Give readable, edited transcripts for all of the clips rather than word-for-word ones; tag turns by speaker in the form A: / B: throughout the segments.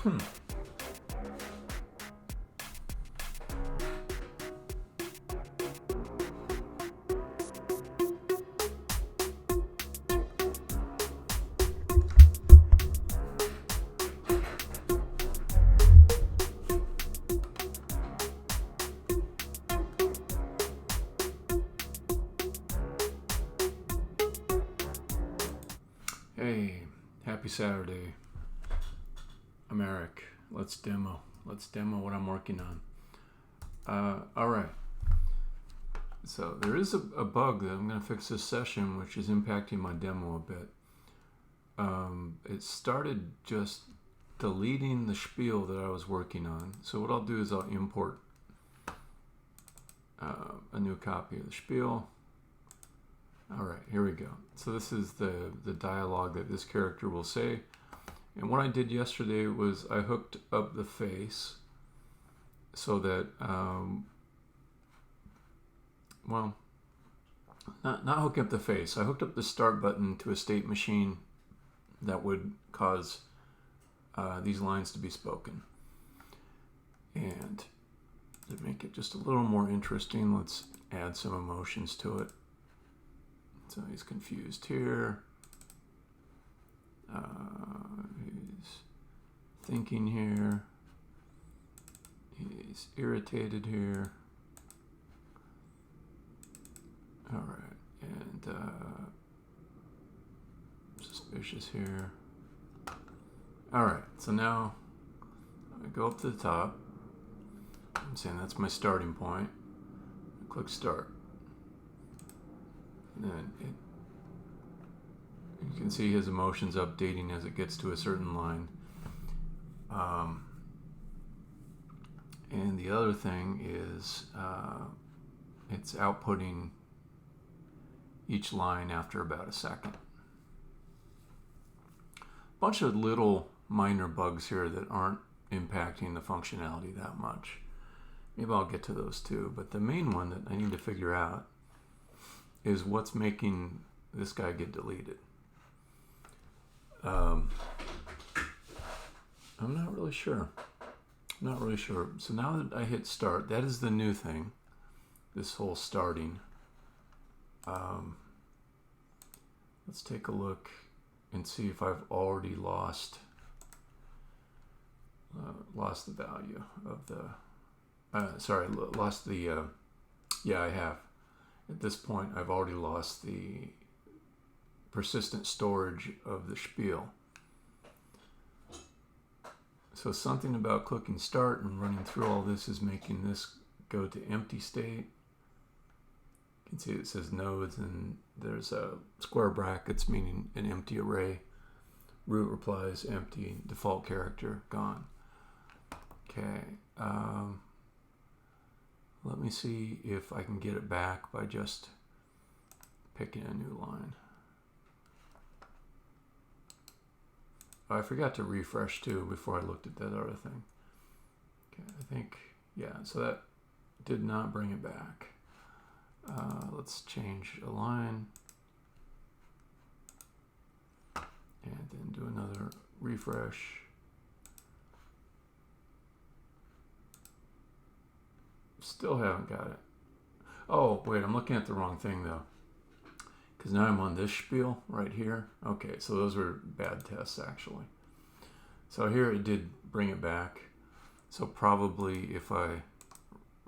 A: Hey, happy Saturday. I'm Eric. Let's demo what I'm working on. Alright. So there is a bug that I'm going to fix this session, which is impacting my demo a bit. It started just deleting the spiel that I was working on. So what I'll do is I'll import a new copy of the spiel. Alright, here we go. So this is the dialogue that this character will say. And what I did yesterday was I hooked up the face so that, well, not hook up the face. I hooked up the start button to a state machine that would cause these lines to be spoken. And to make it just a little more interesting, let's add some emotions to it. So he's confused here. He's thinking here. He's irritated here. All right, and suspicious here. All right, so now I go up to the top. I'm saying that's my starting point. I click start. And then you can see his emotions updating as it gets to a certain line. And the other thing is it's outputting each line after about a second. Bunch of little minor bugs here that aren't impacting the functionality that much. Maybe I'll get to those too, but the main one that I need to figure out is what's making this guy get deleted. I'm not really sure. So now that I hit start, that is the new thing. This whole starting. Let's take a look and see if I've already lost the value of the. Lost the. Yeah, I have. At this point, I've already lost the persistent storage of the spiel. So something about clicking start and running through all this is making this go to empty state. You can see it says nodes and there's a square brackets meaning an empty array. Root replies empty, default character gone. Okay. Let me see if I can get it back by just picking a new line. Oh, I forgot to refresh too before I looked at that other thing. Okay, I think, yeah, so that did not bring it back. Let's change a line and then do another refresh. Still haven't got it. Oh, wait, I'm looking at the wrong thing though. Because now I'm on this spiel right here. Okay, so those were bad tests actually. So here it did bring it back. So probably if I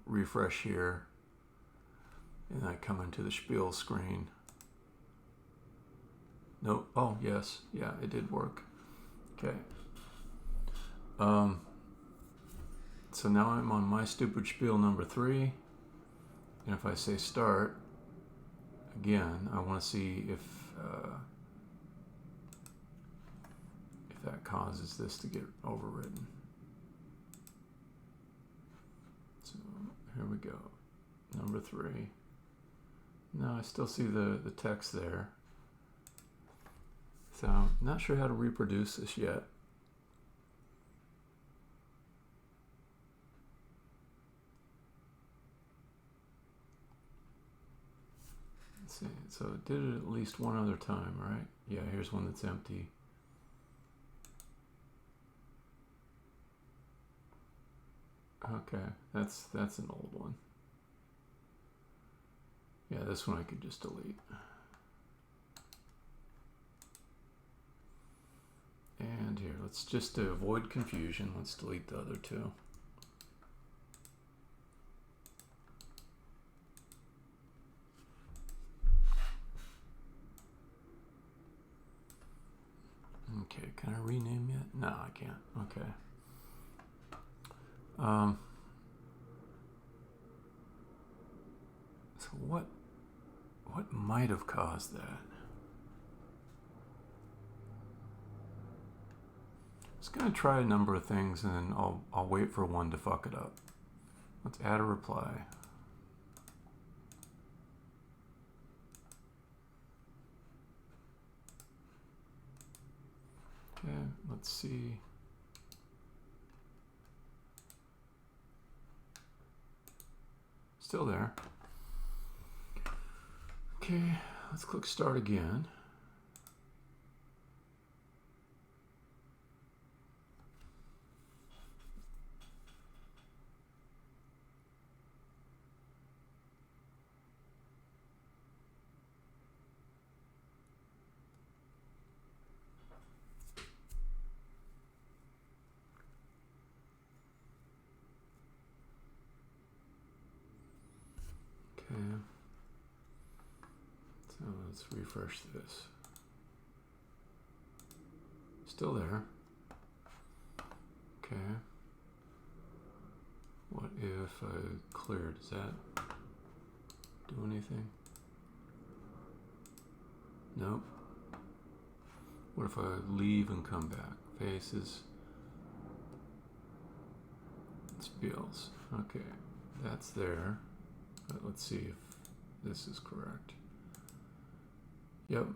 A: refresh here and I come into the spiel screen. Nope. Oh, yes. Yeah, it did work. Okay. So now I'm on my stupid spiel number 3. And if I say start, again, I want to see if that causes this to get overridden. So here we go. Number 3. No, I still see the text there. So I'm not sure how to reproduce this yet. Let's see. So it did it at least one other time, right? Yeah, here's one that's empty. Okay, that's an old one. Yeah, this one I could just delete. And here, let's just to avoid confusion, let's delete the other two. Okay, can I rename yet? No, I can't. Okay. So what might have caused that? Just gonna try a number of things and then I'll wait for one to fuck it up. Let's add a reply. Okay, let's see. Still there. Okay, let's click start again. Okay. So let's refresh this. Still there. Okay. What if I clear? Does that do anything? Nope. What if I leave and come back? Faces. Spiels. Okay. That's there. But let's see if this is correct. Yep.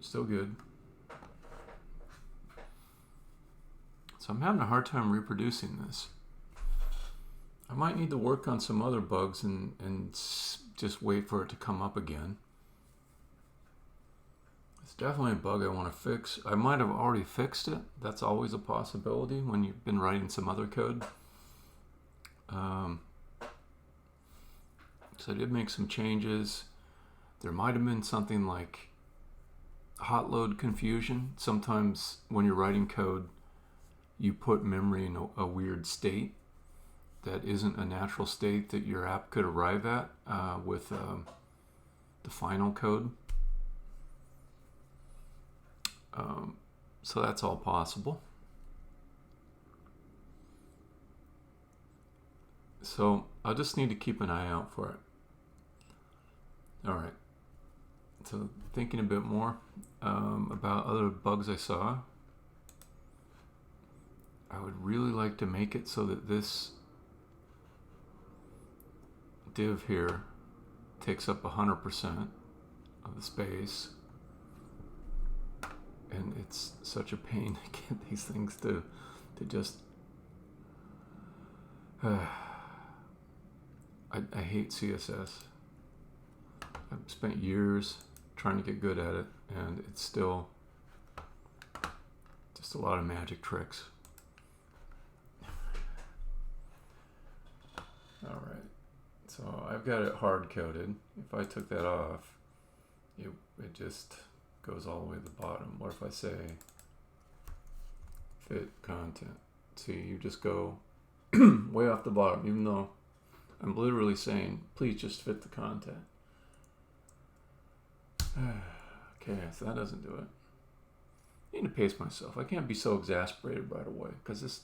A: Still good. So I'm having a hard time reproducing this. I might need to work on some other bugs and just wait for it to come up again. It's definitely a bug I want to fix. I might have already fixed it. That's always a possibility when you've been writing some other code. So I did make some changes. There might have been something like hot load confusion. Sometimes when you're writing code, you put memory in a weird state that isn't a natural state that your app could arrive at with the final code. So that's all possible. So I'll just need to keep an eye out for it. All right. So thinking a bit more about other bugs I saw. I would really like to make it so that this div here takes up 100% of the space. And it's such a pain to get these things to just... I hate CSS. I've spent years trying to get good at it, and it's still just a lot of magic tricks. All right, so I've got it hard coded. If I took that off, it just goes all the way to the bottom. What if I say fit content? See, you just go way off the bottom, even though I'm literally saying, please just fit the content. Okay, so that doesn't do it. I need to pace myself. I can't be so exasperated right away, because this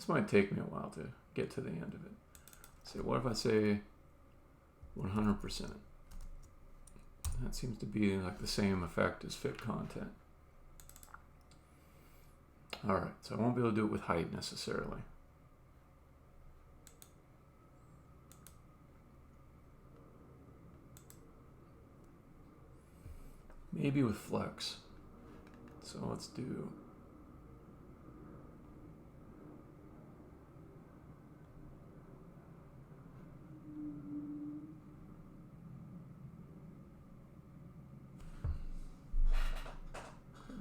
A: might take me a while to get to the end of it. Let's see, what if I say 100%? That seems to be like the same effect as fit content. All right, so I won't be able to do it with height necessarily. Maybe with flex. So let's do...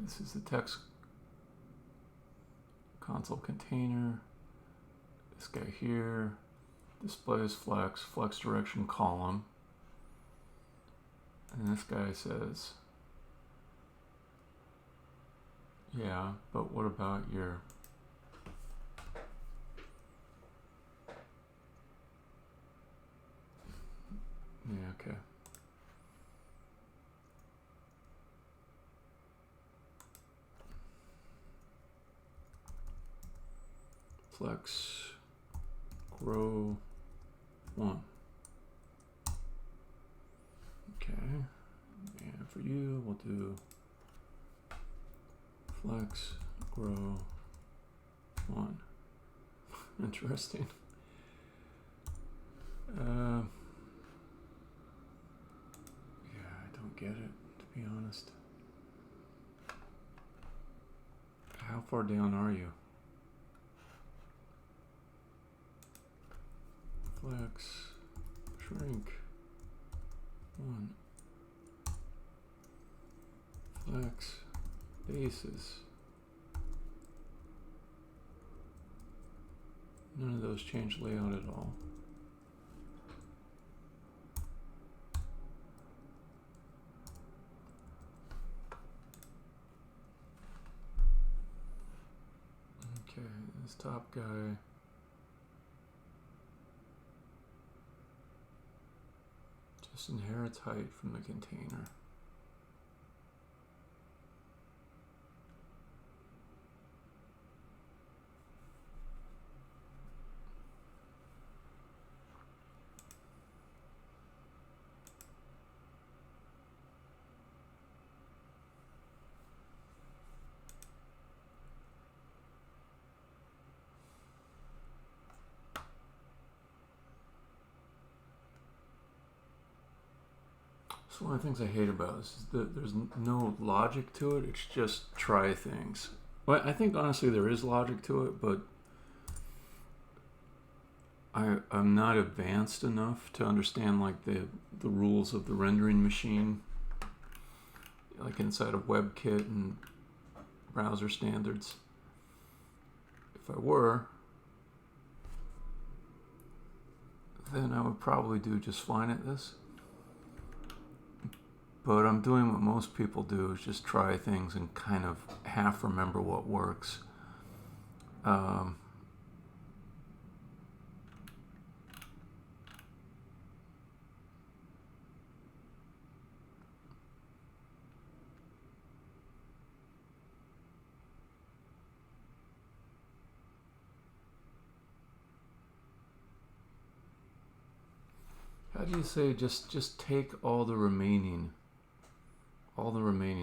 A: This is the text console container. this guy here, displays flex direction column. And this guy says, yeah, but what about your okay. Flex grow 1. Okay. And for you, we'll do flex grow 1. Interesting. Yeah, I don't get it, to be honest. How far down are you? Flex shrink 1. Flex bases. None of those change layout at all. Okay, this top guy. Just inherits height from the container. So one of the things I hate about this is that there's no logic to it. It's just try things. Well, I think honestly there is logic to it, but I'm not advanced enough to understand like the rules of the rendering machine, like inside of WebKit and browser standards. If I were, then I would probably do just fine at this. But I'm doing what most people do, is just try things and kind of half remember what works. How do you say just take all the remaining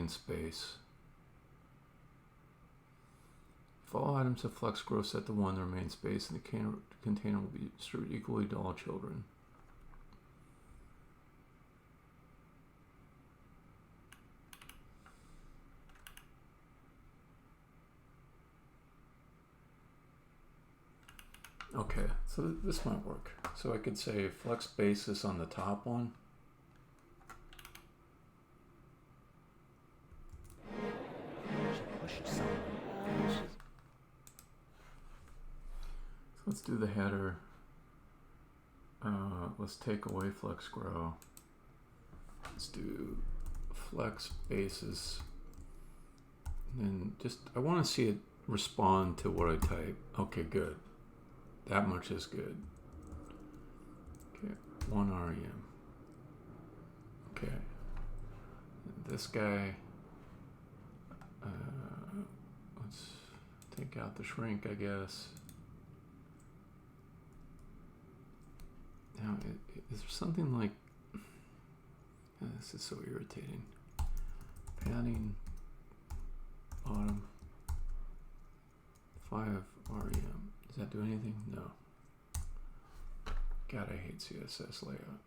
A: space? If all items have flex grow set to 1, the remaining space in the container will be distributed equally to all children. Okay, so this might work. So I could say flex basis on the top one. So let's do the header. Let's take away flex grow. Let's do flex basis. And just, I want to see it respond to what I type. Okay, good. That much is good. Okay, 1 REM. Okay. This guy, let's take out the shrink, I guess. Now, is there something like, this is so irritating. Padding, bottom, 5 REM. Does that do anything? No. God, I hate CSS layout.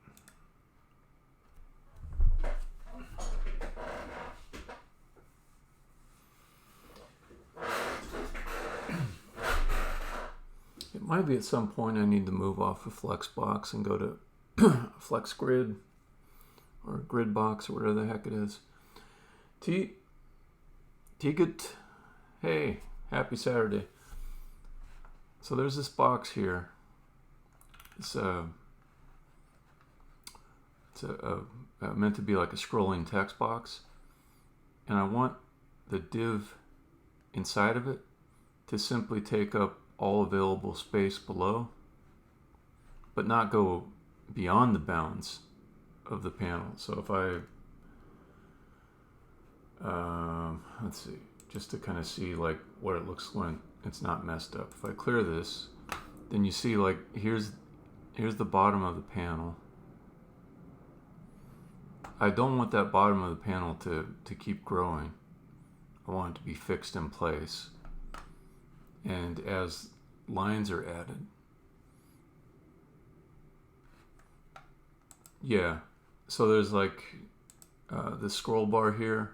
A: It might be at some point I need to move off of Flexbox and go to Flex Grid or Gridbox or whatever the heck it is. Ticket, hey, happy Saturday. So there's this box here. It's meant to be like a scrolling text box, and I want the div inside of it to simply take up all available space below, but not go beyond the bounds of the panel. So if I let's see, just to kind of see like what it looks when it's not messed up. If I clear this, then you see like here's the bottom of the panel. I don't want that bottom of the panel to keep growing. I want it to be fixed in place. And as lines are added, yeah, so there's like the scroll bar here.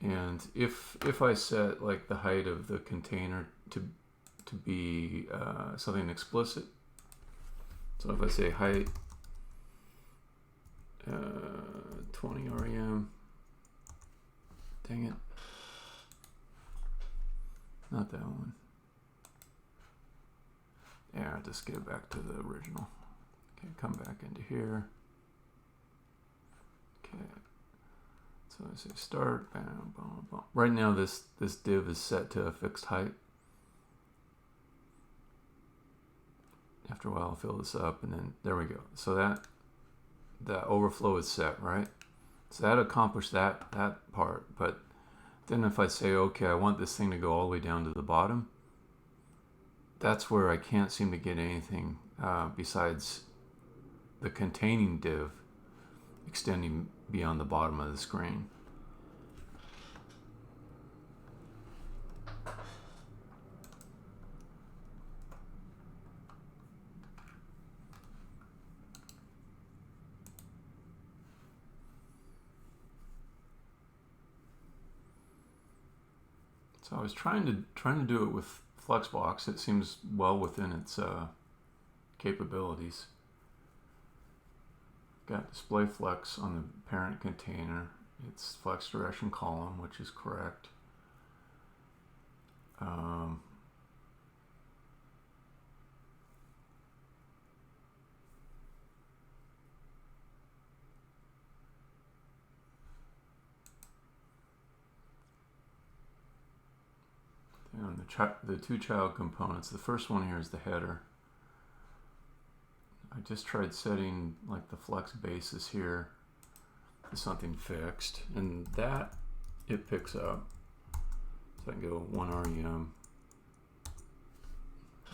A: And if I set like the height of the container to be something explicit, so if I say height 20 rem, dang it, not that one. Yeah, I'll just get it back to the original. Okay, come back into here. Okay. So I say start, bam, bam, bam. Right now this div is set to a fixed height. After a while I'll fill this up, and then there we go. So that overflow is set, right? So that accomplished that part. But then if I say, okay, I want this thing to go all the way down to the bottom, that's where I can't seem to get anything besides the containing div extending beyond the bottom of the screen. So I was trying to do it with Flexbox. It seems well within its capabilities. Got display flex on the parent container. It's flex direction column, which is correct. And the two child components. The first one here is the header. I just tried setting like the flex basis here to something fixed, and that it picks up. So I can go 1 rem.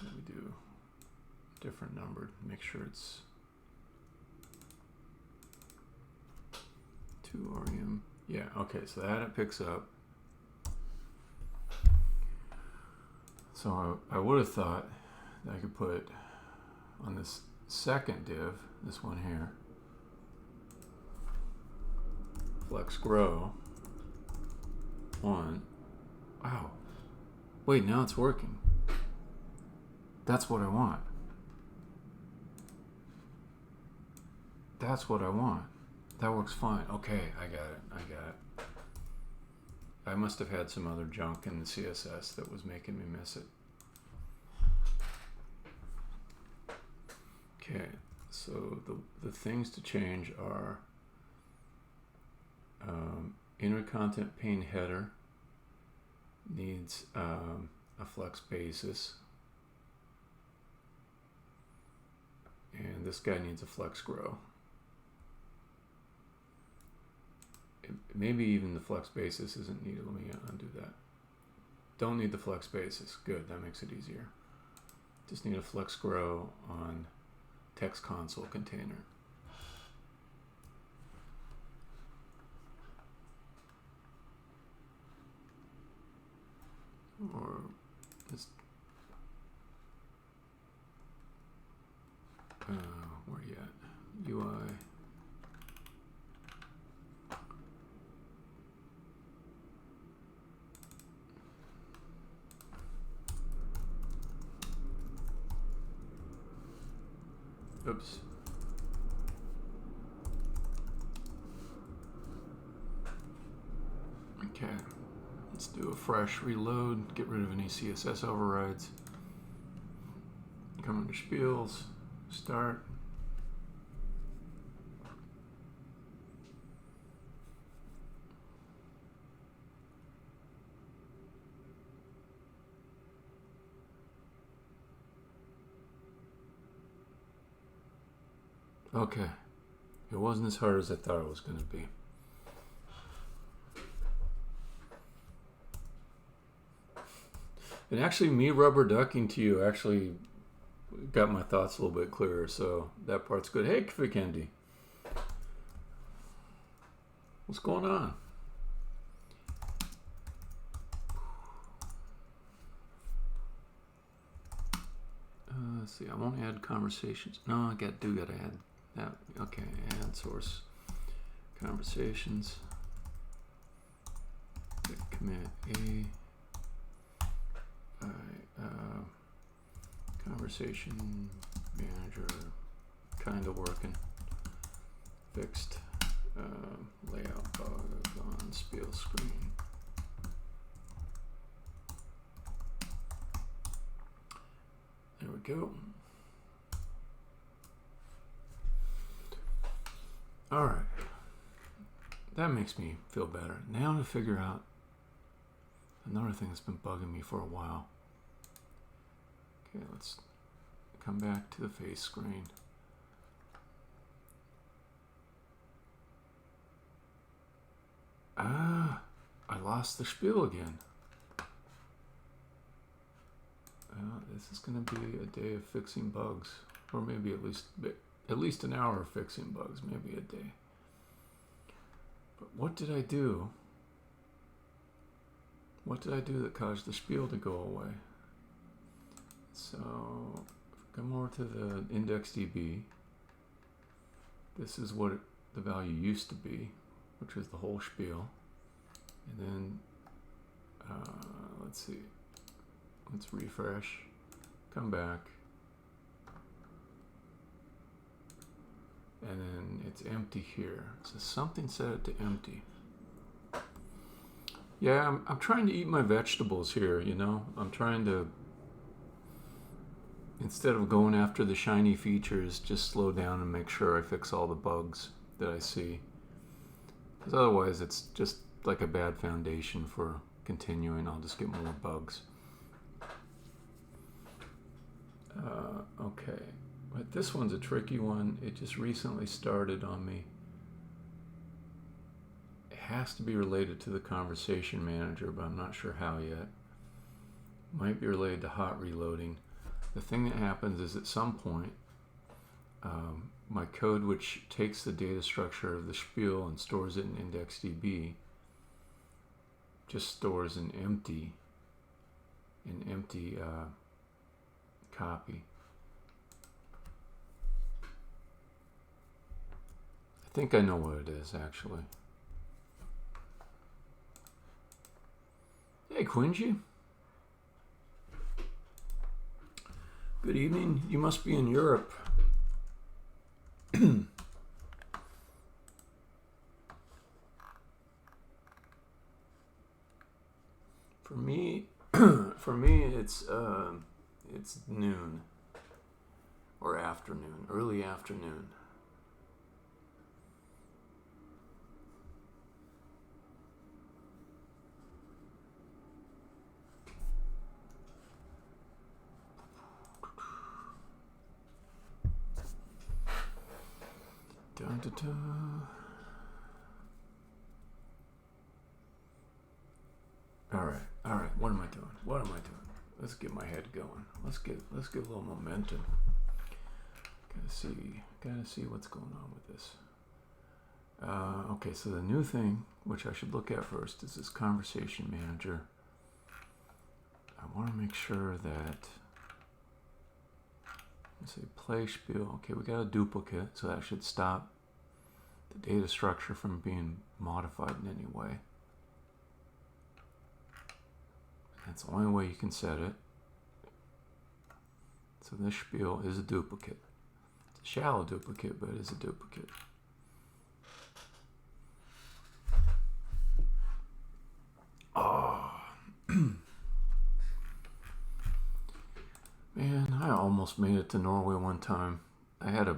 A: Let me do different number. Make sure it's 2 rem. Yeah. Okay. So that it picks up. So I would have thought that I could put on this second div, this one here, flex grow 1. Wow. Wait, now it's working. That's what I want. That's what I want. That works fine. Okay, I got it. I must have had some other junk in the CSS that was making me miss it. Okay, so the things to change are inner content pane header needs a flex basis, and this guy needs a flex grow. Maybe even the flex basis isn't needed. Let me undo that. Don't need the flex basis. Good, that makes it easier. Just need a flex grow on text console container. Or just where you at? UI. Oops. Okay. Let's do a fresh reload, get rid of any CSS overrides. Come under spiels, start. Okay, it wasn't as hard as I thought it was going to be. And actually, me rubber ducking to you actually got my thoughts a little bit clearer, so that part's good. Hey, Vikendi. What's going on? Let's see, I won't add conversations. No, I do gotta add that. Okay, add source conversations. Commit conversation manager kind of working. Fixed layout bug on spiel screen. There we go. All right. That makes me feel better. Now to figure out another thing that's been bugging me for a while. Okay, let's come back to the face screen. I lost the spiel again. This is going to be a day of fixing bugs, or maybe at least an hour of fixing bugs, maybe a day. But what did I do? What did I do that caused the spiel to go away? So, come over to the IndexedDB. This is what the value used to be, which was the whole spiel. And then, let's see. Let's refresh, come back, and then it's empty here. So something set it to empty. Yeah, I'm trying to eat my vegetables here, you know. I'm trying to, instead of going after the shiny features, just slow down and make sure I fix all the bugs that I see. Because otherwise it's just like a bad foundation for continuing. I'll just get more bugs. Okay, but this one's a tricky one. It just recently started on me. It has to be related to the conversation manager, but I'm not sure how yet. Might be related to hot reloading. The thing that happens is at some point, my code, which takes the data structure of the spiel and stores it in IndexedDB, just stores an empty copy. I think I know what it is, actually. Hey, Quincy. Good evening. You must be in Europe. For me, it's noon or afternoon, early afternoon. Dun, dun, dun. All right. What am I doing? Let's get my head going. Let's get a little momentum. Gotta see what's going on with this. Okay, so the new thing, which I should look at first, is this conversation manager. I want to make sure that, let's say play spiel. Okay, we got a duplicate, so that should stop the data structure from being modified in any way. That's the only way you can set it. So this spiel is a duplicate. It's a shallow duplicate, but it is a duplicate. Oh, Man, I almost made it to Norway one time. I had a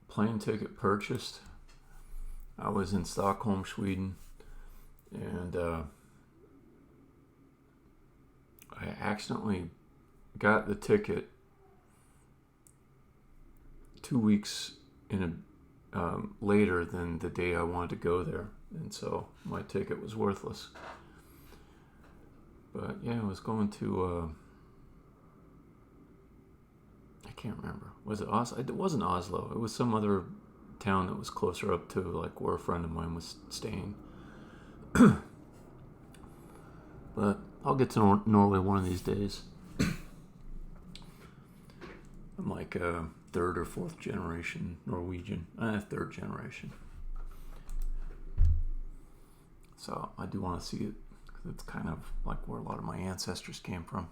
A: plane ticket purchased. I was in Stockholm, Sweden, and I accidentally got the ticket 2 weeks later than the day I wanted to go there, and so my ticket was worthless. But yeah, I was going to I can't remember. Was it Oslo? It wasn't Oslo. It was some other town that was closer up to like where a friend of mine was staying. But I'll get to Norway one of these days. I'm like a third or fourth generation Norwegian. Third generation. So I do want to see it. It's kind of like where a lot of my ancestors came from.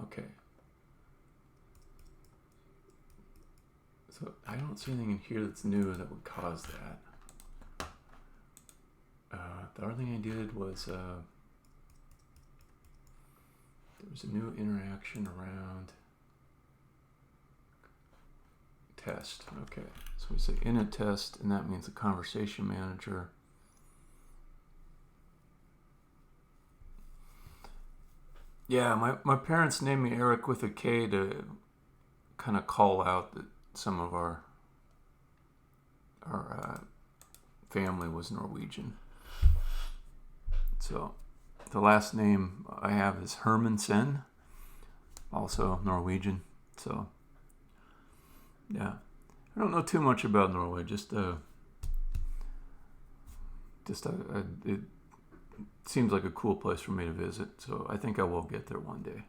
A: Okay. So I don't see anything in here that's new that would cause that. The other thing I did was there was a new interaction around test. Okay, so we say in a test, and that means the conversation manager. Yeah, my parents named me Eric with a K to kind of call out that some of our family was Norwegian. So the last name I have is Hermansen, also Norwegian. So yeah, I don't know too much about Norway. It seems like a cool place for me to visit. So I think I will get there one day.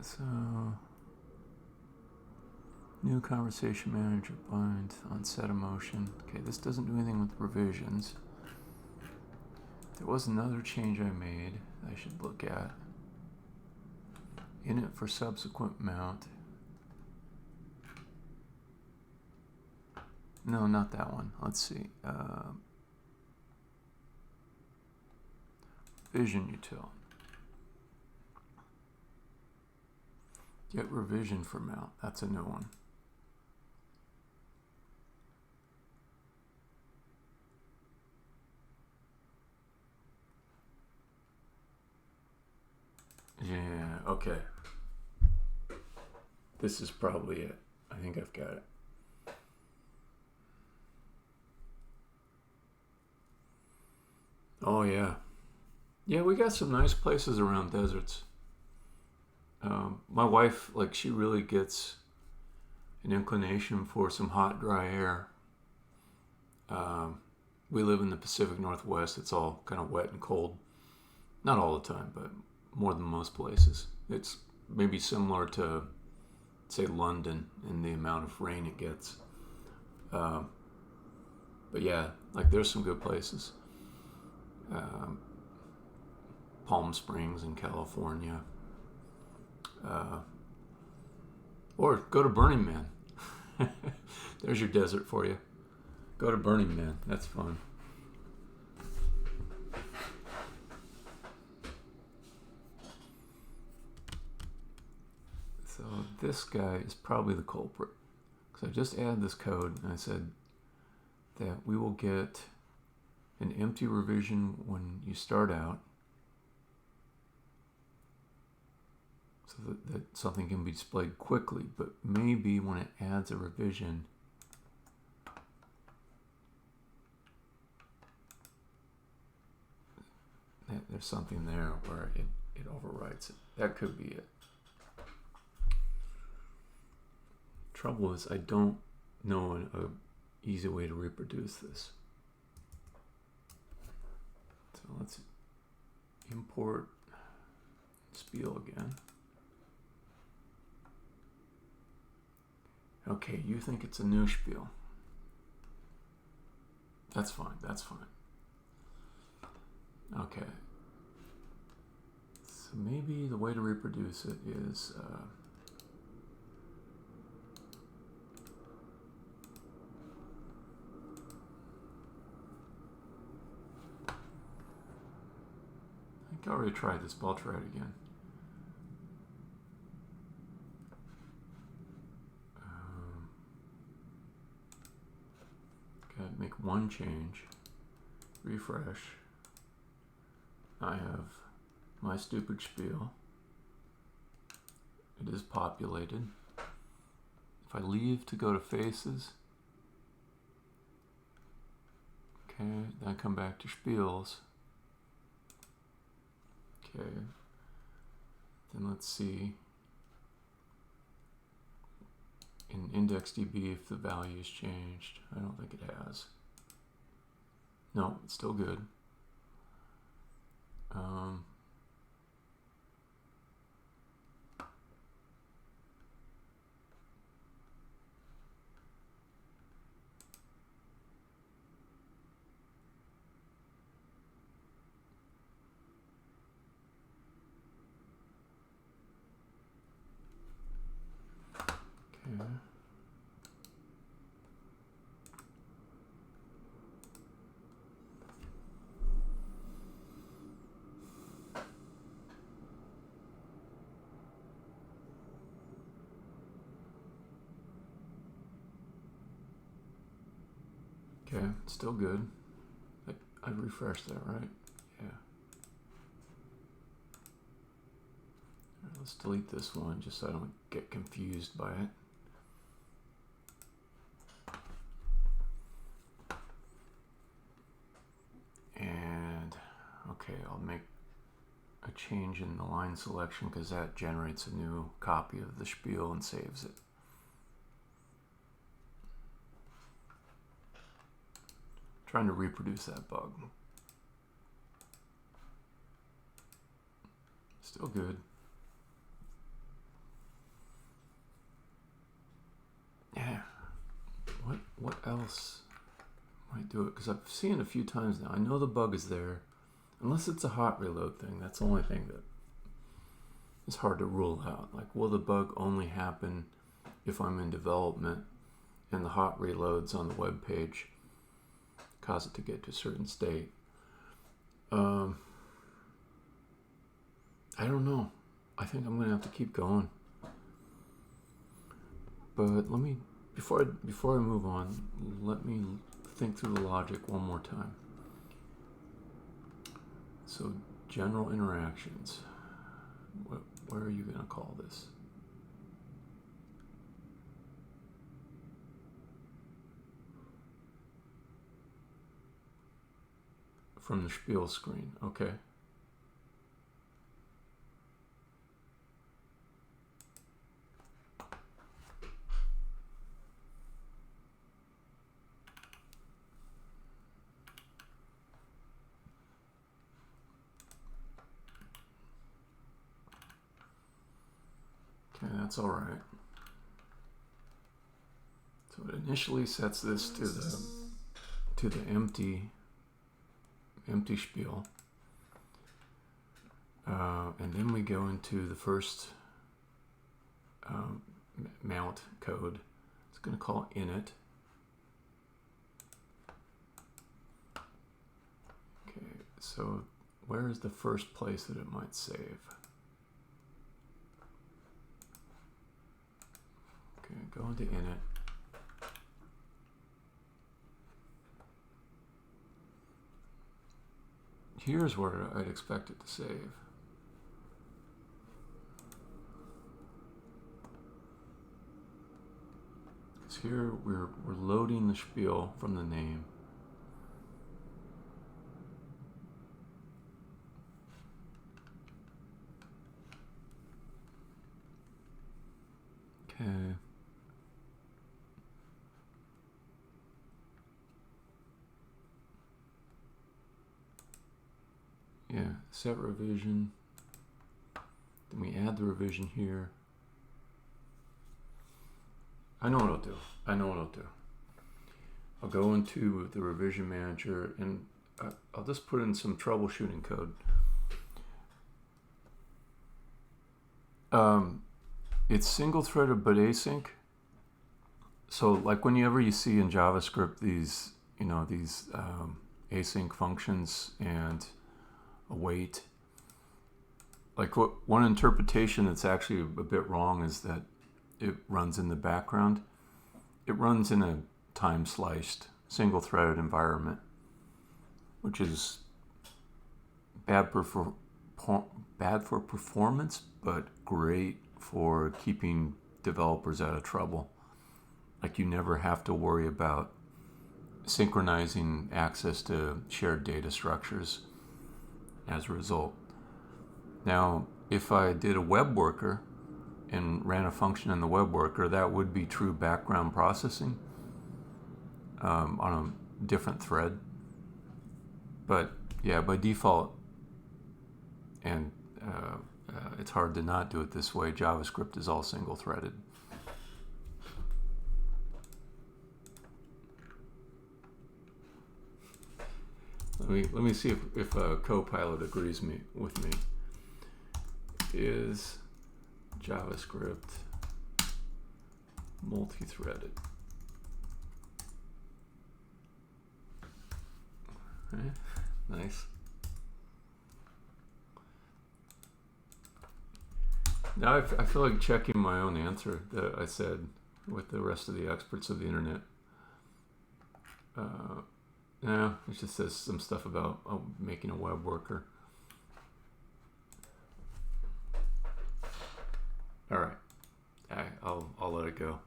A: So, new conversation manager bind on set emotion. Okay, this doesn't do anything with revisions. There was another change I made I should look at. In it for subsequent mount. No, not that one. Let's see. Vision util. Get revision for mount. That's a new one. Yeah, okay. This is probably it. I think I've got it. Oh, yeah. Yeah, we got some nice places around deserts. My wife, she really gets an inclination for some hot, dry air. We live in the Pacific Northwest. It's all kind of wet and cold. Not all the time, but more than most places. It's maybe similar to, say, London in the amount of rain it gets. But yeah, there's some good places. Palm Springs in California. Or go to Burning Man. There's your desert for you. Go to Burning Man. That's fun. So this guy is probably the culprit. So I just added this code and I said that we will get an empty revision when you start out, so that something can be displayed quickly, but maybe when it adds a revision, there's something there where it overwrites it. That could be it. Trouble is, I don't know an easy way to reproduce this. So let's import spiel again. Okay, you think it's a new spiel. That's fine, that's fine. Okay. So maybe the way to reproduce it is I think I already tried this, but I'll try it again. Okay, make one change, refresh. I have my stupid spiel. It is populated. If I leave to go to faces, okay, then I come back to spiels. Okay, then let's see in IndexedDB if the value has changed. I don't think it has. No, it's still good. Okay. Okay, still good. I refreshed that, right? Yeah. All right, let's delete this one just so I don't get confused by it. And okay, I'll make a change in the line selection because that generates a new copy of the spiel and saves it. Trying to reproduce that bug. Still good. Yeah. What else might do it? Because I've seen it a few times now. I know the bug is there. Unless it's a hot reload thing. That's the only thing that is hard to rule out. Like, will the bug only happen if I'm in development and the hot reloads on the web page cause it to get to a certain state? I don't know. I think I'm gonna have to keep going. But let me, before I move on, let me think through the logic one more time. So general interactions. Where are you gonna call this? From the spiel screen, okay. Okay, that's all right. So it initially sets this to the empty spiel, and then we go into the first mount code. It's going to call init. Okay, so where is the first place that it might save? Okay, go into init. Here's where I'd expect it to save. Because here we're loading the spiel from the name. Okay. Yeah, set revision. Then we add the revision here. I know what I'll do. I'll go into the revision manager and I'll just put in some troubleshooting code. Um, it's single-threaded but async. So like whenever you see in JavaScript these, async functions and await, like one interpretation that's actually a bit wrong is that it runs in the background. It runs in a time-sliced, single-threaded environment, which is bad for performance, but great for keeping developers out of trouble. Like you never have to worry about synchronizing access to shared data structures as a result. Now, if I did a web worker and ran a function in the web worker, that would be true background processing on a different thread. But yeah, by default, and it's hard to not do it this way, JavaScript is all single-threaded. Let me see if Copilot agrees with me. Is JavaScript multi-threaded? Okay, nice. Now I feel like checking my own answer that I said with the rest of the experts of the internet. No, it just says some stuff about making a web worker. All right, I'll let it go.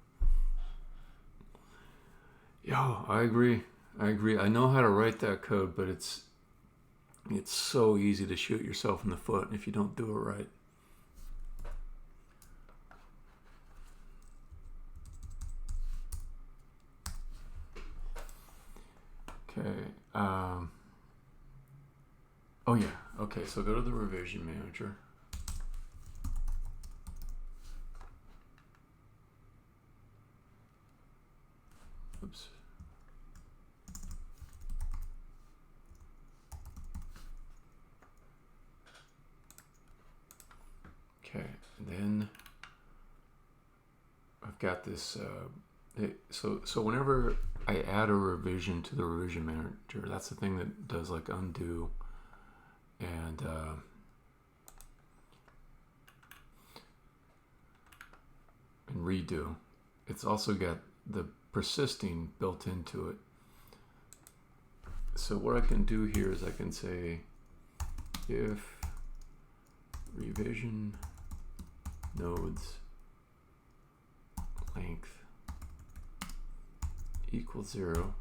A: Yo, I agree. I know how to write that code, but it's so easy to shoot yourself in the foot if you don't do it right. Okay. Oh yeah. Okay. So go to the revision manager. Oops. Okay. And then I've got this. So whenever I add a revision to the revision manager, that's the thing that does like undo and redo. It's also got the persisting built into it. So what I can do here is I can say if revision nodes length equals 0.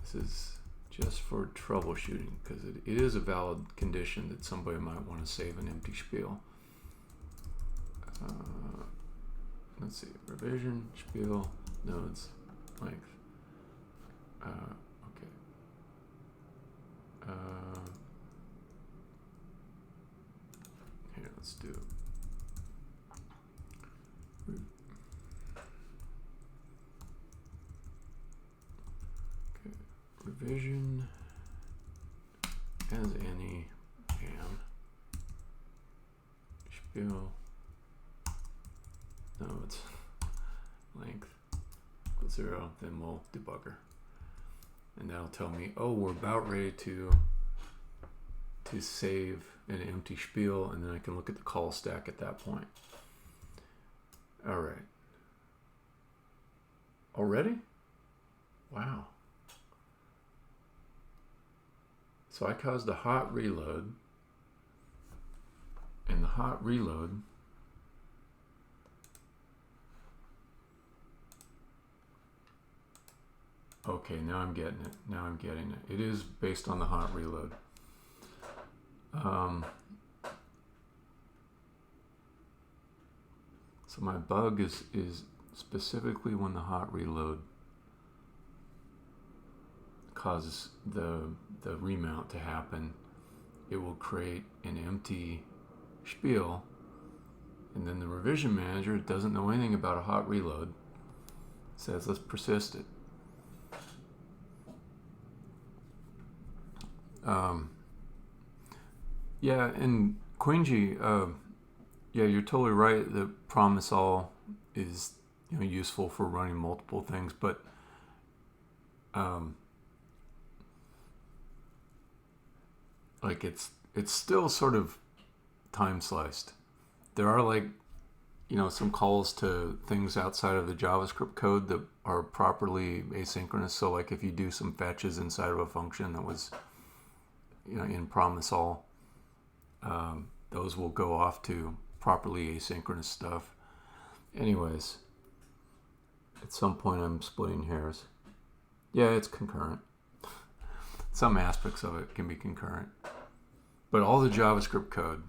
A: This is just for troubleshooting because it is a valid condition that somebody might want to save an empty spiel. Let's see, revision spiel nodes length. Okay. Here, let's do revision as any ham spiel nodes length equals 0, then we'll debugger, and that'll tell me, oh, we're about ready to save an empty spiel, and then I can look at the call stack at that point. All right. Already? Wow. So I caused a hot reload, and the hot reload okay, now I'm getting it. It is based on the hot reload. So my bug is specifically when the hot reload causes the remount to happen, it will create an empty spiel, and then the revision manager doesn't know anything about a hot reload. It says let's persist it. Yeah, and Quingy, Yeah, you're totally right. The promise all is useful for running multiple things, but um, like it's still sort of time sliced. There are like some calls to things outside of the JavaScript code that are properly asynchronous. So like if you do some fetches inside of a function that was in promise all, those will go off to properly asynchronous stuff. Anyways, at some point I'm splitting hairs. Yeah, it's concurrent. Some aspects of it can be concurrent. But all the JavaScript code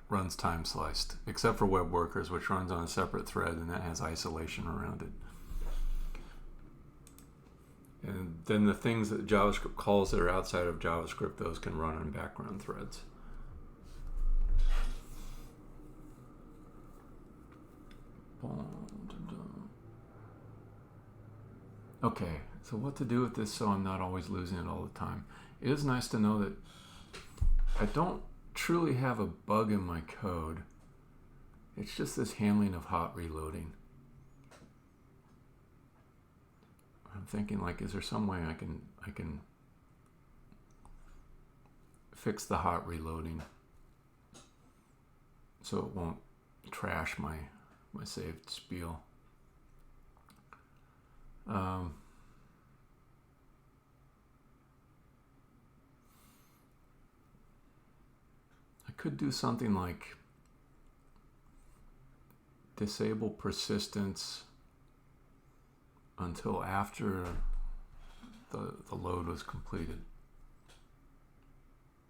A: runs time sliced, except for web workers, which runs on a separate thread and that has isolation around it. And then the things that JavaScript calls that are outside of JavaScript, those can run on background threads. Okay, so what to do with this so I'm not always losing it all the time. It is nice to know that I don't truly have a bug in my code. It's just this handling of hot reloading. I'm thinking like, is there some way I can fix the hot reloading so it won't trash my saved spiel. I could do something like disable persistence until after the load was completed.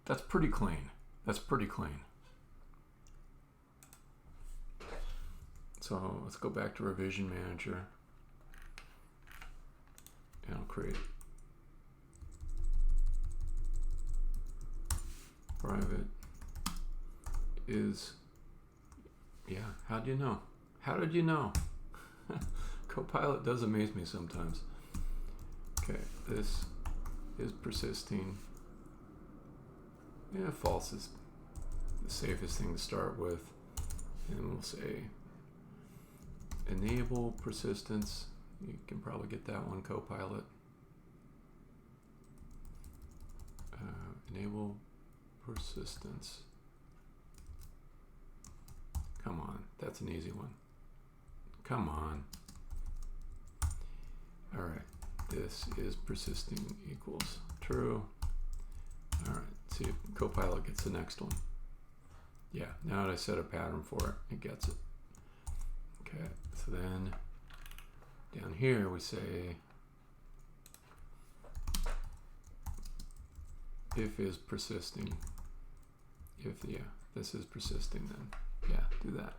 A: That's pretty clean. So let's go back to Revision Manager and I'll create private is, yeah, how did you know? Copilot does amaze me sometimes. Okay, this is persisting. Yeah, false is the safest thing to start with. And we'll say enable persistence. You can probably get that one, Copilot. Enable persistence. Come on, that's an easy one. Come on. All right, this is persisting equals true. All right, see if Copilot gets the next one. Yeah, now that I set a pattern for it, it gets it. Okay, so then down here we say if is persisting. If, yeah, this is persisting, then yeah, do that.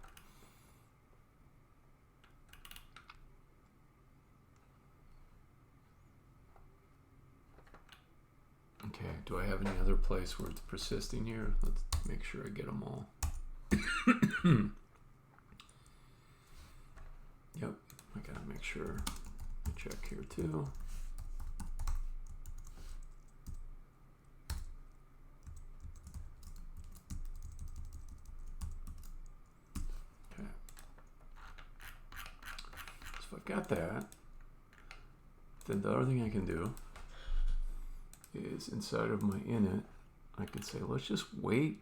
A: Okay, do I have any other place where it's persisting here? Let's make sure I get them all. Yep, I gotta make sure I check here too. Okay, so if I've got that, then the other thing I can do is inside of my init, I could say, let's just wait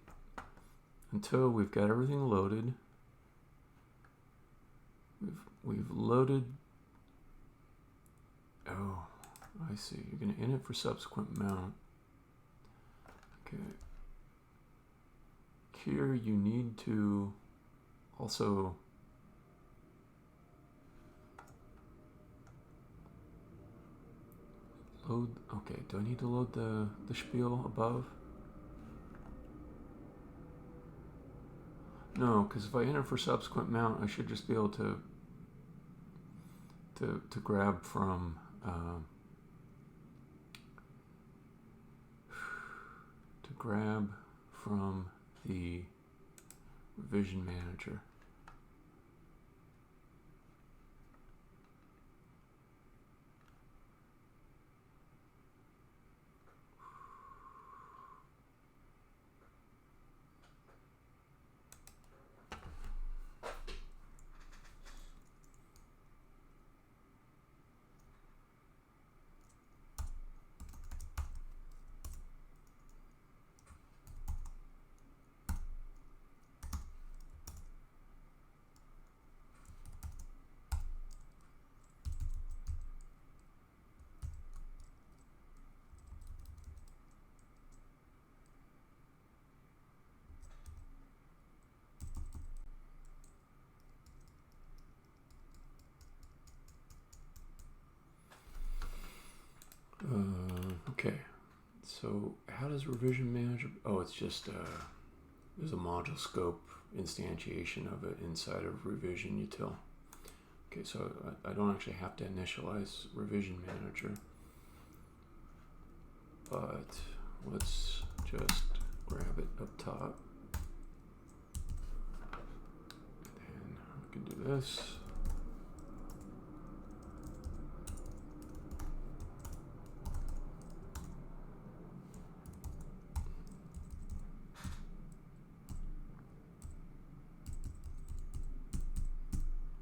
A: until we've got everything loaded. We've loaded. Oh, I see. You're going to init for subsequent mount. Okay. Here you need to also load. Okay, do I need to load the spiel above? No, because if I enter for subsequent mount, I should just be able to grab from the Revision Manager. Okay, so how does Revision Manager? Oh, it's just there's a module scope instantiation of it inside of Revision Util. Okay, so I don't actually have to initialize Revision Manager, but let's just grab it up top, and we can do this.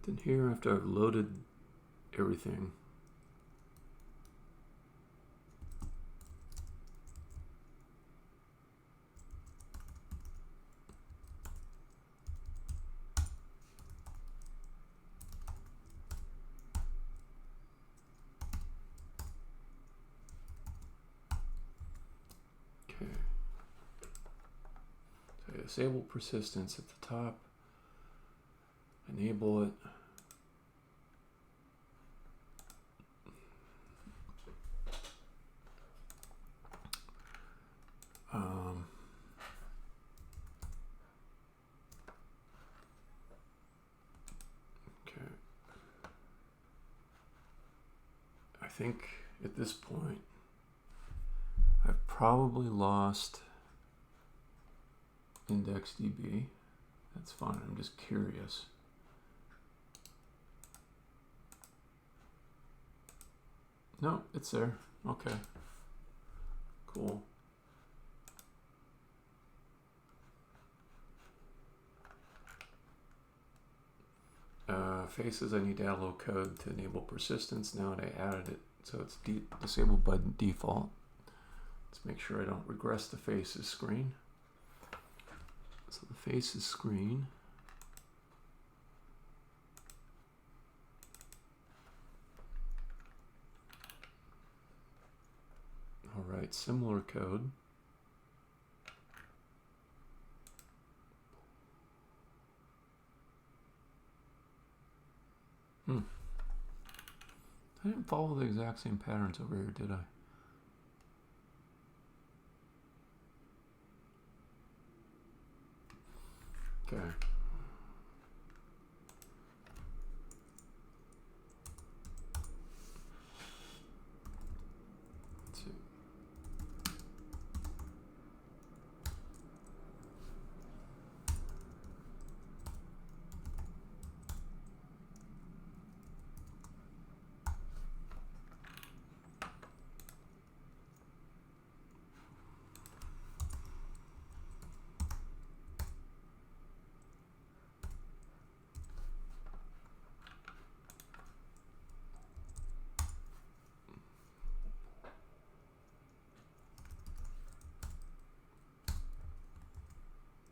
A: Then here, after I've loaded everything, okay, so I disable persistence at the top, enable it. Okay. I think at this point, I've probably lost IndexedDB. That's fine, I'm just curious. No, it's there. Okay. Cool. Faces, I need to add a little code to enable persistence. Now I added it, so it's disabled by default. Let's make sure I don't regress the faces screen. So the faces screen. All right, similar code. I didn't follow the exact same patterns over here, did I? Okay. Let's see.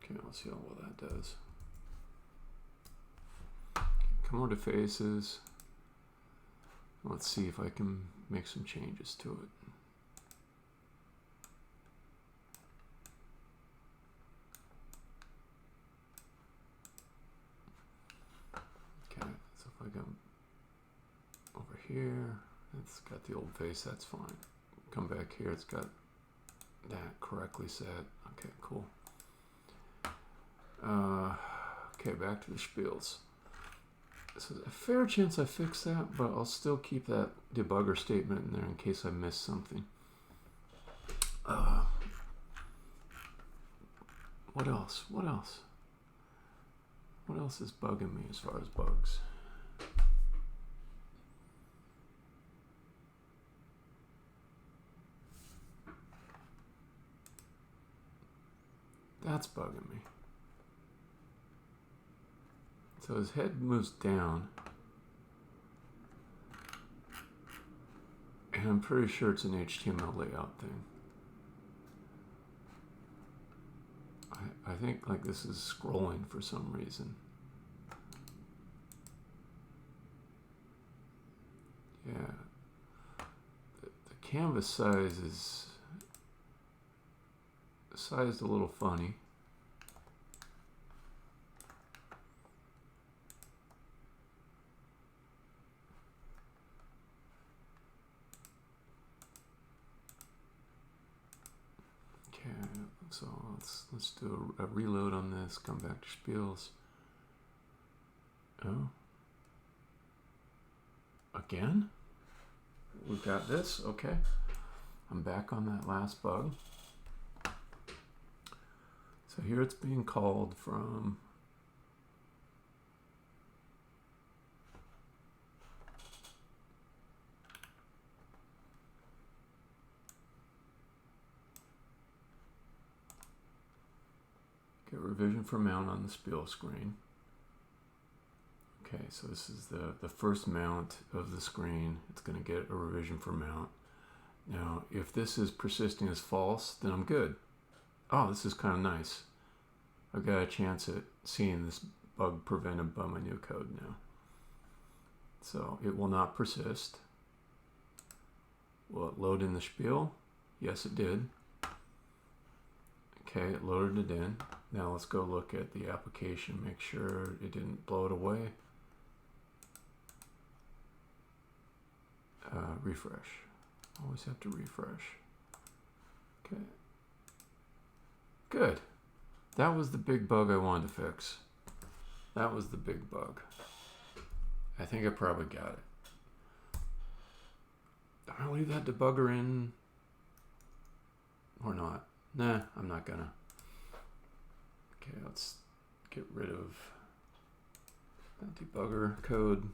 A: Okay, let's see how well that does. Come over to faces. Let's see if I can make some changes to it. Okay, so if I go over here, it's got the old face, that's fine. Come back here, it's got that correctly set. Okay, cool. Okay, back to the spiels. So there's a fair chance I fix that, but I'll still keep that debugger statement in there in case I miss something. What else? What else? What else is bugging me as far as bugs? That's bugging me. So his head moves down, and I'm pretty sure it's an HTML layout thing. I think like this is scrolling for some reason. Yeah, the canvas size is sized a little funny. So let's do a reload on this. Come back to spiels. Oh, again? We've got this. Okay, I'm back on that last bug. So here it's being called from get revision for mount on the spiel screen. Okay, so this is the first mount of the screen. It's going to get a revision for mount. Now, if this is persisting as false, then I'm good. Oh, this is kind of nice. I've got a chance at seeing this bug prevented by my new code now. So it will not persist. Will it load in the spiel? Yes, it did. Okay, it loaded it in. Now let's go look at the application, make sure it didn't blow it away. Refresh. Always have to refresh. Okay. Good. That was the big bug I wanted to fix. That was the big bug. I think I probably got it. I'm gonna leave that debugger in or not. Nah, I'm not gonna. Okay, let's get rid of that debugger code.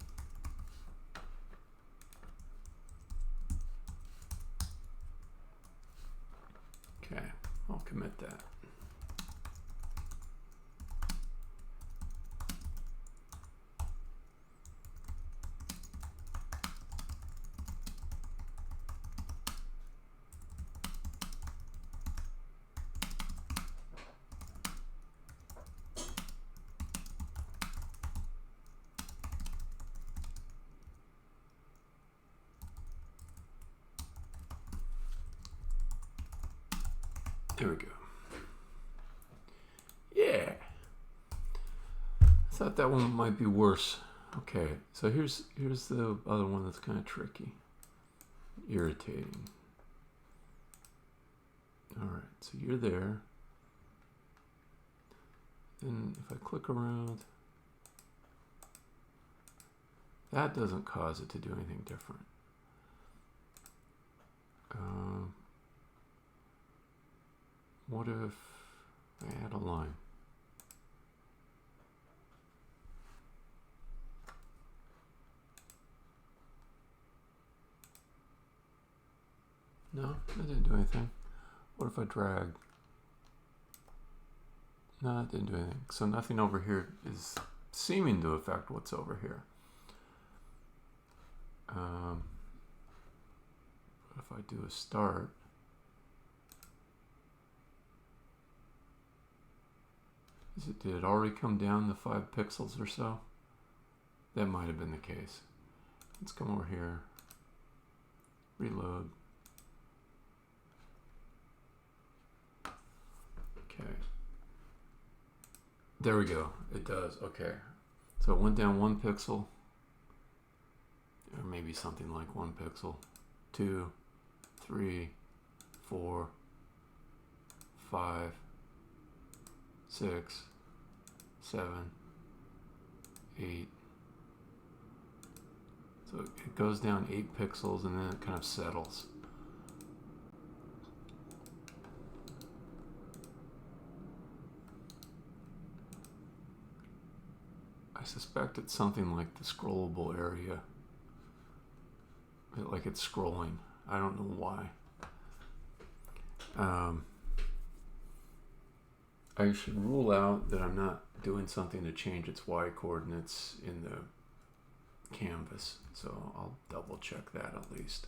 A: Okay, I'll commit that. There we go. Yeah. I thought that one might be worse. Okay, so here's the other one that's kind of tricky. Irritating. Alright, so you're there. Then if I click around, that doesn't cause it to do anything different. What if I add a line? No, that didn't do anything. What if I drag? No, that didn't do anything. So nothing over here is seeming to affect what's over here. But if I do a start, did it already come down the 5 pixels or so? That might have been the case. Let's come over here, reload. Okay. There we go. It does. Okay. So it went down 1 pixel, or maybe something like 1 pixel. 2, 3, 4, 5, 6, 7, 8. So it goes down 8 pixels and then it kind of settles. I suspect it's something like the scrollable area. Like it's scrolling. I don't know why. I should rule out that I'm not doing something to change its Y coordinates in the canvas. So I'll double check that at least.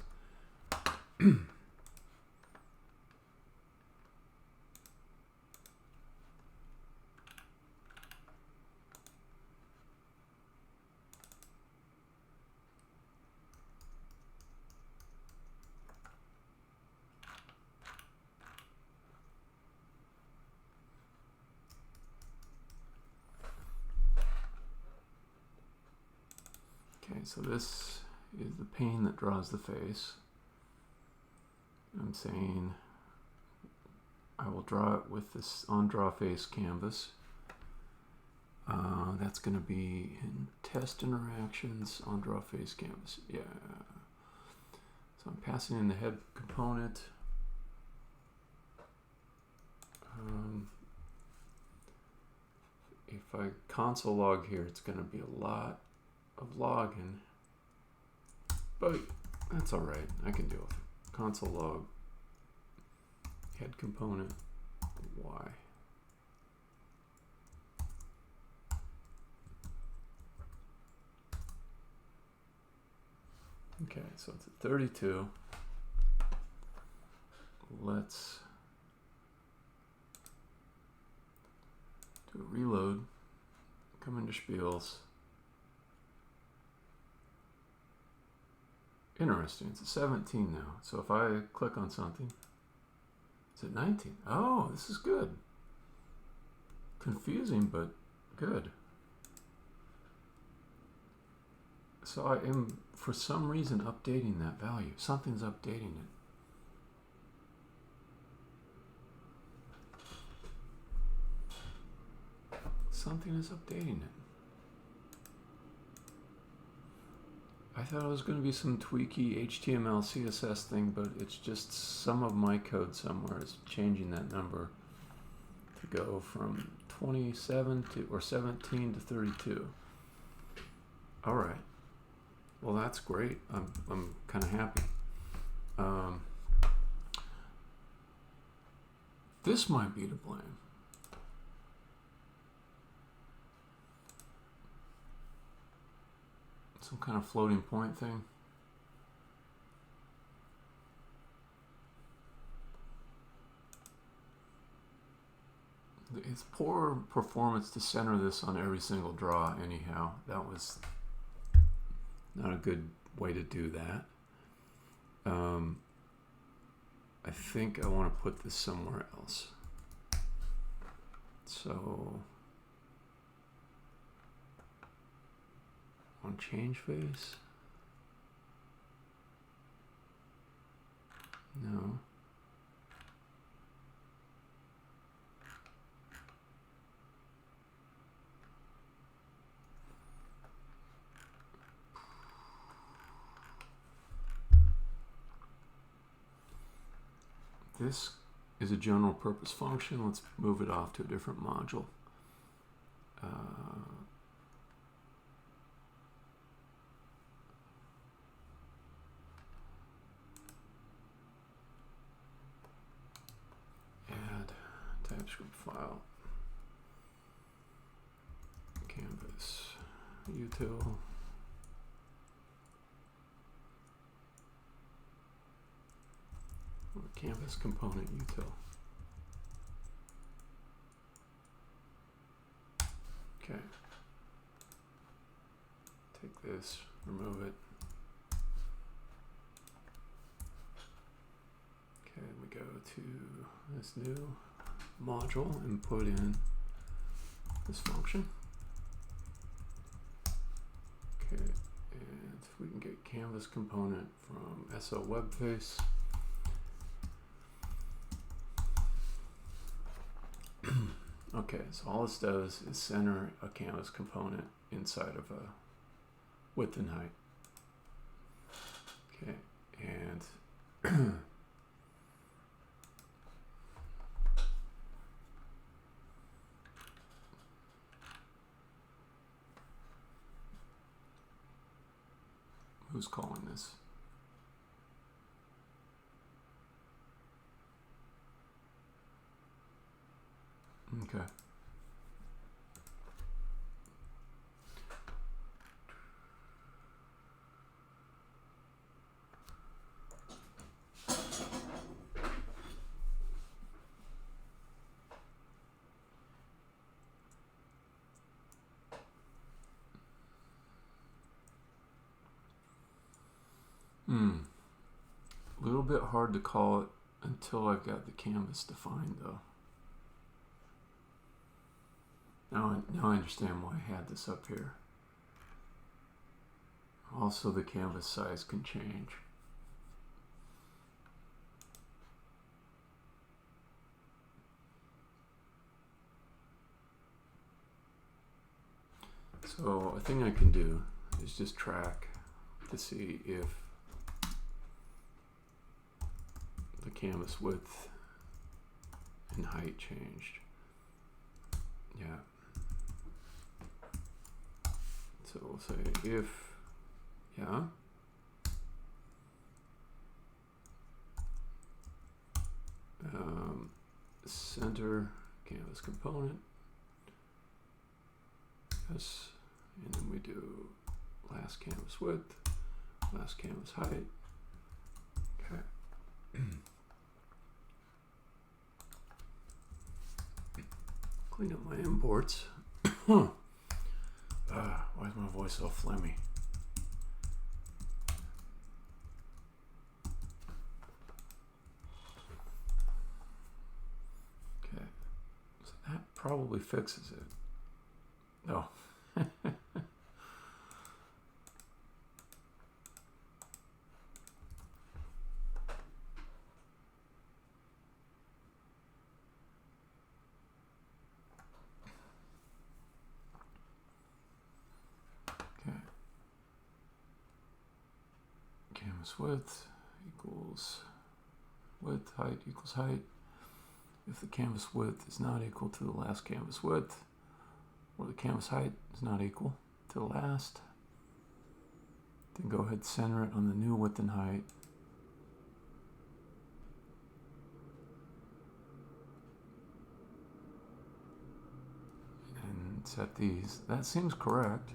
A: Okay, so this is the pane that draws the face. I'm saying I will draw it with this on draw face canvas. That's going to be in test interactions on draw face canvas. Yeah. So I'm passing in the head component. If I console log here, it's going to be a lot of logging, but that's all right. I can deal with it. Console log head component y. Okay, so it's at 32. Let's do a reload, come into spiels. Interesting, it's a 17 now. So if I click on something, it's at 19. Oh, this is good. Confusing, but good. So I am, for some reason, updating that value. Something's updating it. Something is updating it. I thought it was going to be some tweaky HTML, CSS thing, but it's just some of my code somewhere is changing that number to go from 27 to, or 17 to 32. All right. Well, that's great. I'm kind of happy. This might be to blame. Some kind of floating point thing. It's poor performance to center this on every single draw anyhow. That was not a good way to do that. I think I want to put this somewhere else. So on change face? No. This is a general purpose function. Let's move it off to a different module. Add TypeScript file. Canvas util. Canvas component util. Okay. Take this, remove it. Okay, we go to this new module and put in this function. Okay, and we can get canvas component from SO web face. Okay, so all this does is center a canvas component inside of a width and height. Okay, and who's calling this? Okay. A little bit hard to call it until I've got the canvas defined, though. Now I understand why I had this up here. Also, the canvas size can change. So a thing I can do is just track to see if the canvas width and height changed. Yeah. So we'll say if, yeah. Center canvas component. Yes. And then we do last canvas width, last canvas height. Okay. Clean up my imports. Why is my voice so phlegmy? Okay. So that probably fixes it. No. Canvas width equals width, height equals height. If the canvas width is not equal to the last canvas width, or the canvas height is not equal to the last, then go ahead and center it on the new width and height. And set these. That seems correct.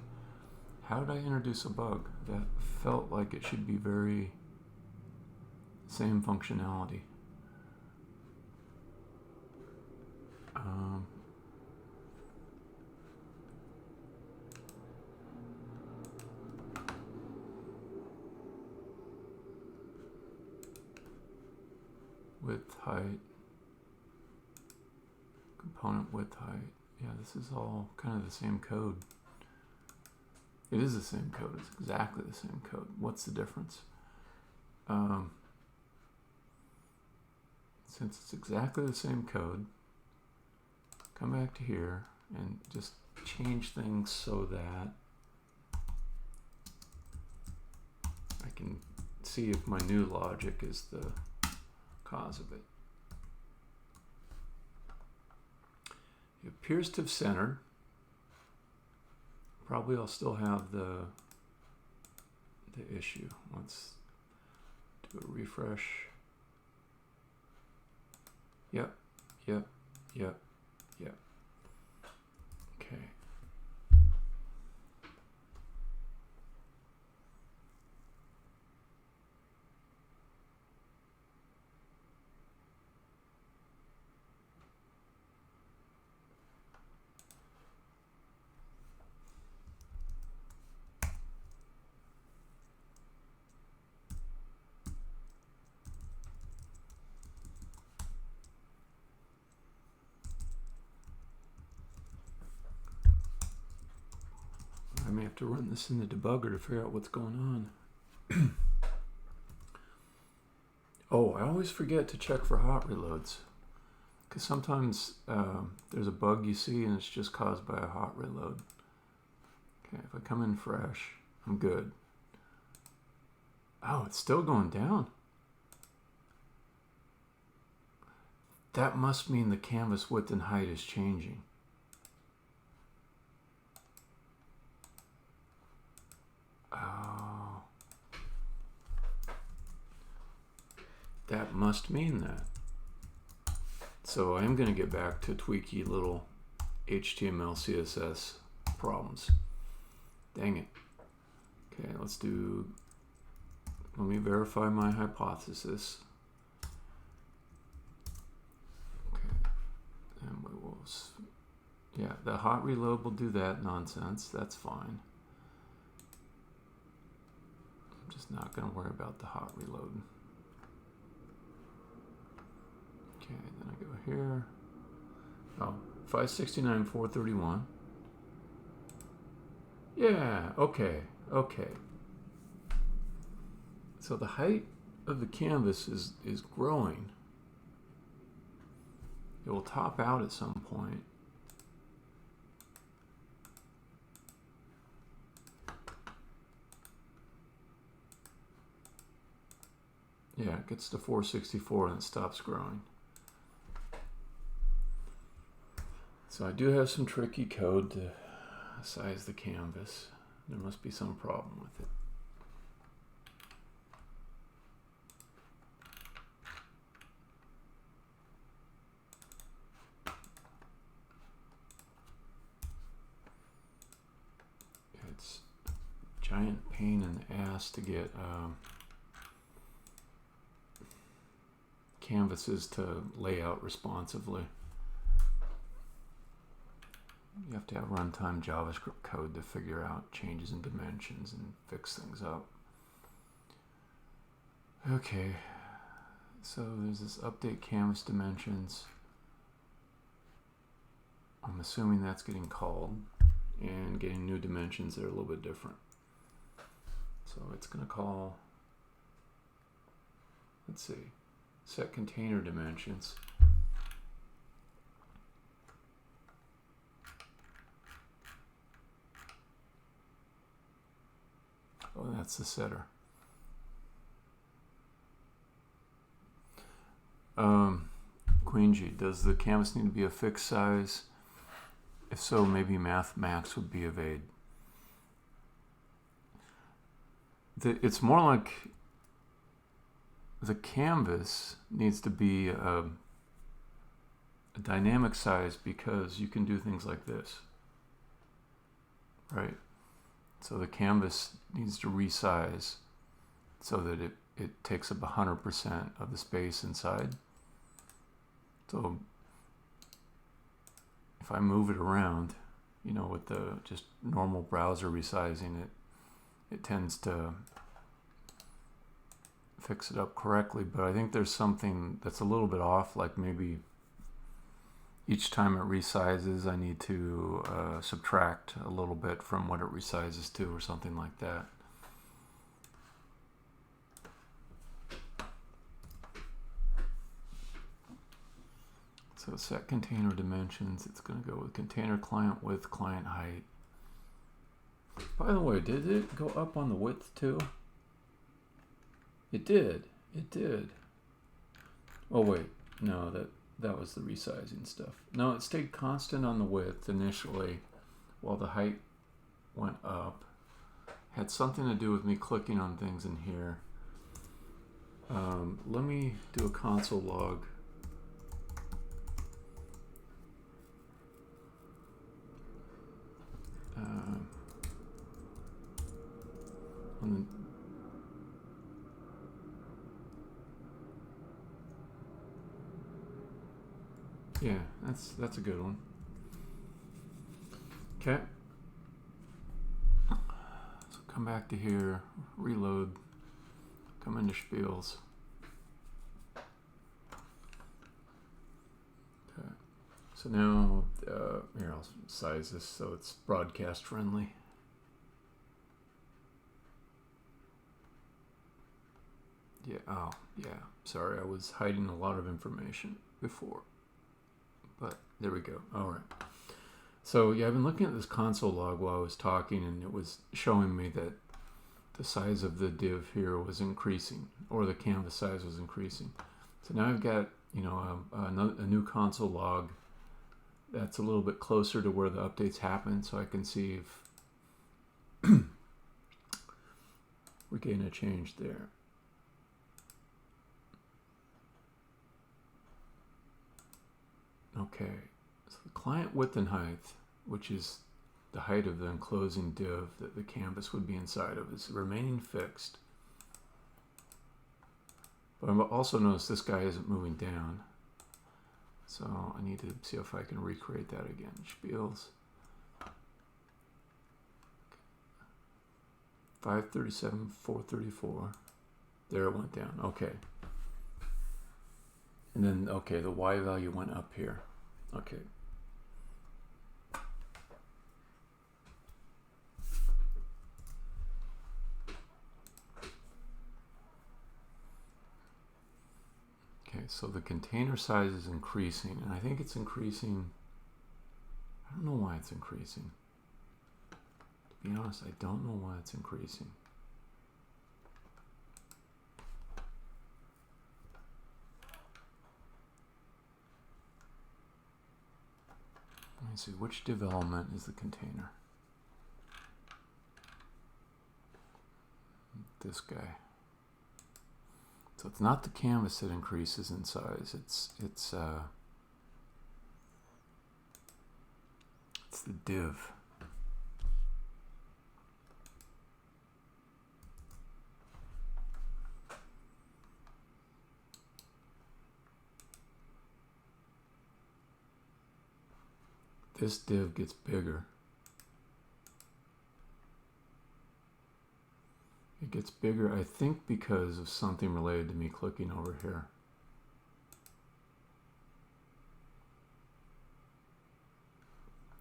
A: How did I introduce a bug? That felt like it should be very same functionality. Width, height, component width, height. Yeah, this is all kind of the same code. It is the same code. It's exactly the same code. What's the difference? Since it's exactly the same code, come back to here and just change things so that I can see if my new logic is the cause of it. It appears to have centered. Probably I'll still have the issue. Let's do a refresh. Yep. Okay. I may have to run this in the debugger to figure out what's going on. Oh, I always forget to check for hot reloads. Because sometimes there's a bug you see and it's just caused by a hot reload. Okay, if I come in fresh, I'm good. Oh, it's still going down. That must mean the canvas width and height is changing. Oh. That must mean that. So I'm going to get back to tweaky little HTML, CSS problems. Dang it. Okay, let me verify my hypothesis. Okay, and we will, yeah, the hot reload will do that nonsense. That's fine. I'm just not going to worry about the hot reload. Okay, then I go here. Oh, 569, 431. Yeah, okay. So the height of the canvas is growing. It will top out at some point. Yeah, it gets to 464 and it stops growing. So I do have some tricky code to size the canvas. There must be some problem with it. It's a giant pain in the ass to get canvases to lay out responsively. You have to have runtime JavaScript code to figure out changes in dimensions and fix things up. Okay, so there's this update canvas dimensions. I'm assuming that's getting called and getting new dimensions that are a little bit different. So it's going to call, let's see, set container dimensions. Oh, that's the setter. Queen G, does the canvas need to be a fixed size? If so, maybe math max would be evade. It's more like the canvas needs to be a dynamic size because you can do things like this, right? So the canvas needs to resize so that it takes up 100% of the space inside. So if I move it around, you know, with the just normal browser resizing it tends to fix it up correctly. But I think there's something that's a little bit off, like maybe each time it resizes, I need to subtract a little bit from what it resizes to or something like that. So set container dimensions, it's going to go with container client width, client height. By the way, did it go up on the width too? It did. It did. Oh wait, no, that was the resizing stuff. No, it stayed constant on the width initially while the height went up. Had something to do with me clicking on things in here. Let me do a console log. Yeah, that's a good one. Okay. So come back to here, reload, come into spiels. Okay. So now, here I'll size this so it's broadcast friendly. Yeah, oh, yeah. Sorry, I was hiding a lot of information before. But there we go. All right. So yeah, I've been looking at this console log while I was talking, and it was showing me that the size of the div here was increasing, or the canvas size was increasing. So now I've got, you know, a new console log that's a little bit closer to where the updates happen, so I can see if we're getting a change there. Okay, so the client width and height, which is the height of the enclosing div that the canvas would be inside of, is remaining fixed. But I've also noticed this guy isn't moving down. So I need to see if I can recreate that again. Spiels. 537, 434. There it went down. Okay. And then, okay, the Y value went up here. Okay. Okay, so the container size is increasing, and I think it's increasing. I don't know why it's increasing. To be honest, I don't know why it's increasing. me see, which div element is the container? This guy. So it's not the canvas that increases in size. It's the div. This div gets bigger. It gets bigger, I think, because of something related to me clicking over here.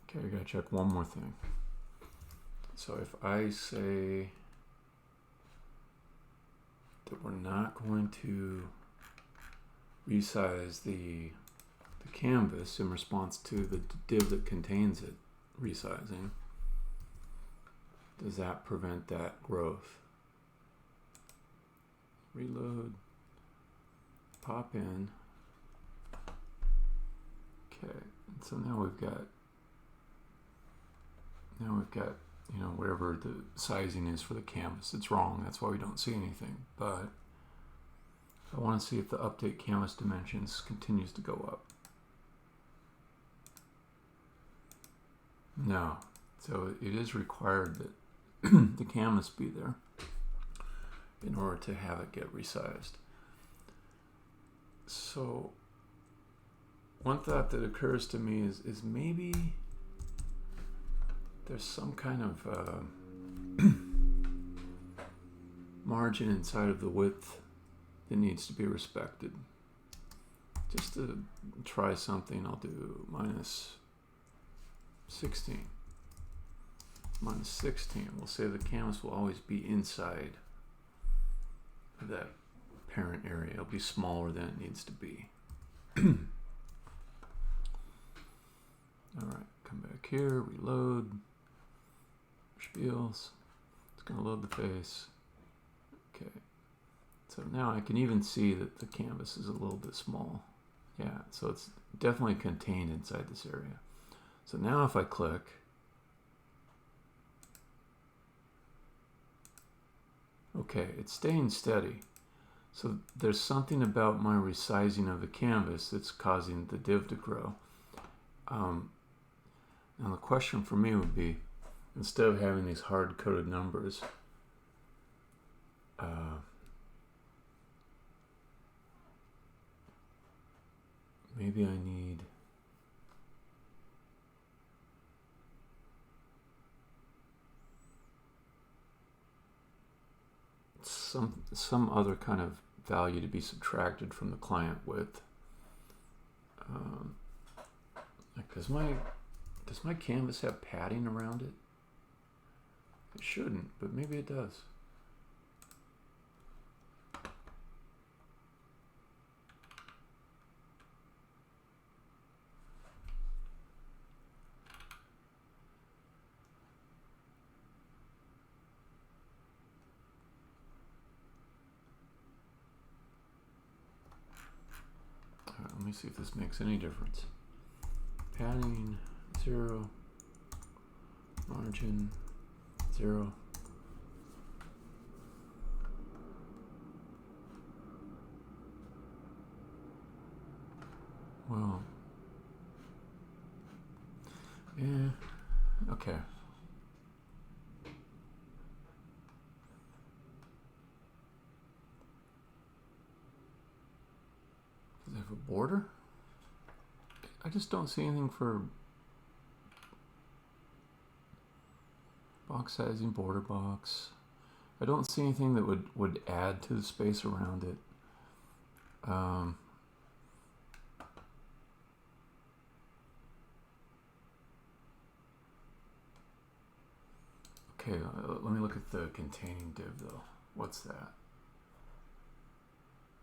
A: Okay, I gotta check one more thing. So if I say that we're not going to resize the canvas in response to the div that contains it resizing, does that prevent that growth? Reload, pop in. Okay, and so now we've got, you know, whatever the sizing is for the canvas. It's wrong, that's why we don't see anything. But I want to see if the update canvas dimensions continues to go up. No, so it is required that the canvas be there in order to have it get resized. So one thought that occurs to me is maybe there's some kind of margin inside of the width that needs to be respected. Just to try something, I'll do minus 16. Minus 16. We'll say the canvas will always be inside of that parent area. It'll be smaller than it needs to be. Alright, come back here, reload. Spiels. It's going to load the face. Okay. So now I can even see that the canvas is a little bit small. Yeah, so it's definitely contained inside this area. So now if I click, okay, it's staying steady. So there's something about my resizing of the canvas that's causing the div to grow. Now the question for me would be, instead of having these hard-coded numbers, maybe I need some other kind of value to be subtracted from the client width. Like does my canvas have padding around it? It shouldn't, but maybe it does. All right, let me see if this makes any difference. Padding 0, margin 0. Well, yeah, okay. Does it have a border? I just don't see anything for box sizing, border box. I don't see anything that would add to the space around it. Okay, let me look at the containing div though. What's that?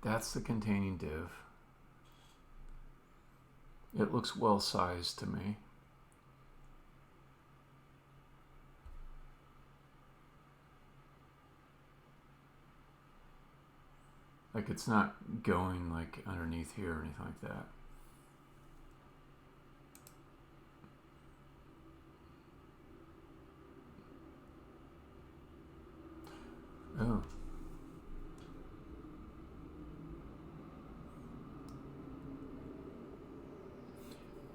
A: That's the containing div. It looks well sized to me. Like it's not going like underneath here or anything like that. Oh.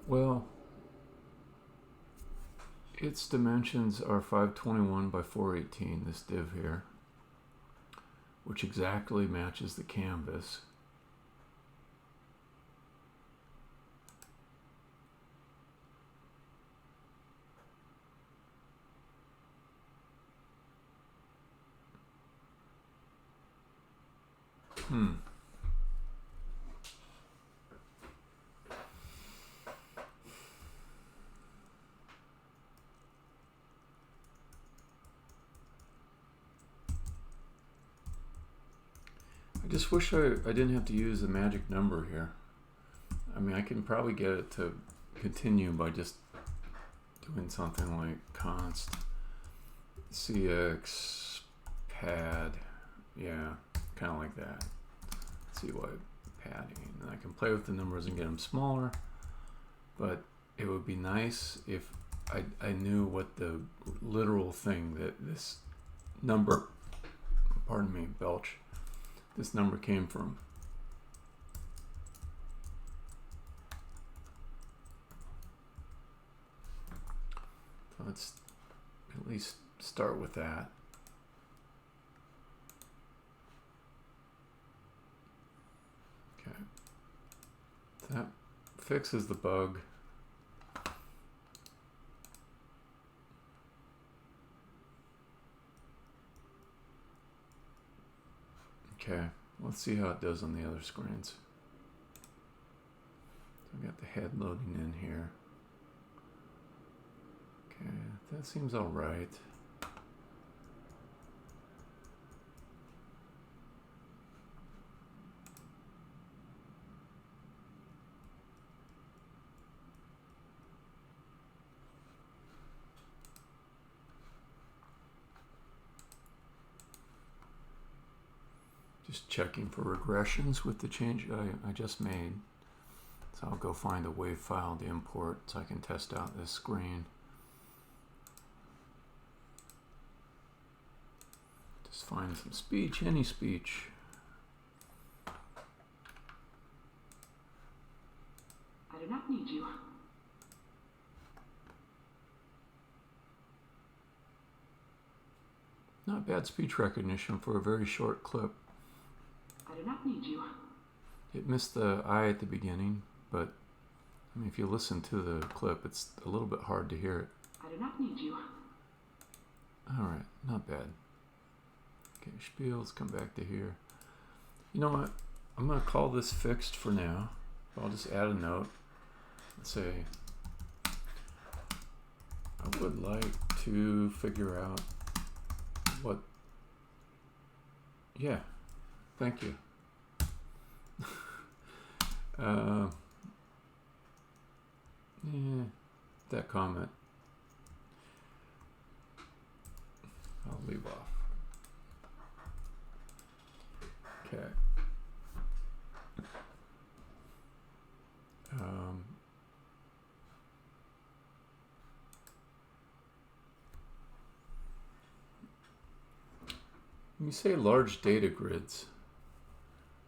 A: Well, its dimensions are 521 by 418, this div here, which exactly matches the canvas. I just wish I didn't have to use the magic number here. I mean, I can probably get it to continue by just doing something like const cx pad. Yeah, kind of like that. CY padding. And I can play with the numbers and get them smaller, but it would be nice if I knew what the literal thing that this number, pardon me, belch, this number came from. So let's at least start with that. Okay. That fixes the bug. Okay, let's see how it does on the other screens. So I've got the head loading in here. Okay, that seems all right. Just checking for regressions with the change I just made. So I'll go find a WAV file to import so I can test out this screen. Just find some speech, any speech.
B: I do not need you.
A: Not bad speech recognition for a very short clip.
B: I do not need you.
A: It missed the I at the beginning, but I mean, if you listen to the clip, it's a little bit hard to hear it.
B: I do not need you.
A: All right, not bad. Okay, spiels, come back to here. You know what? I'm going to call this fixed for now. I'll just add a note. Let's say, I would like to figure out what... Yeah, thank you. That comment I'll leave off. Okay. When you say large data grids,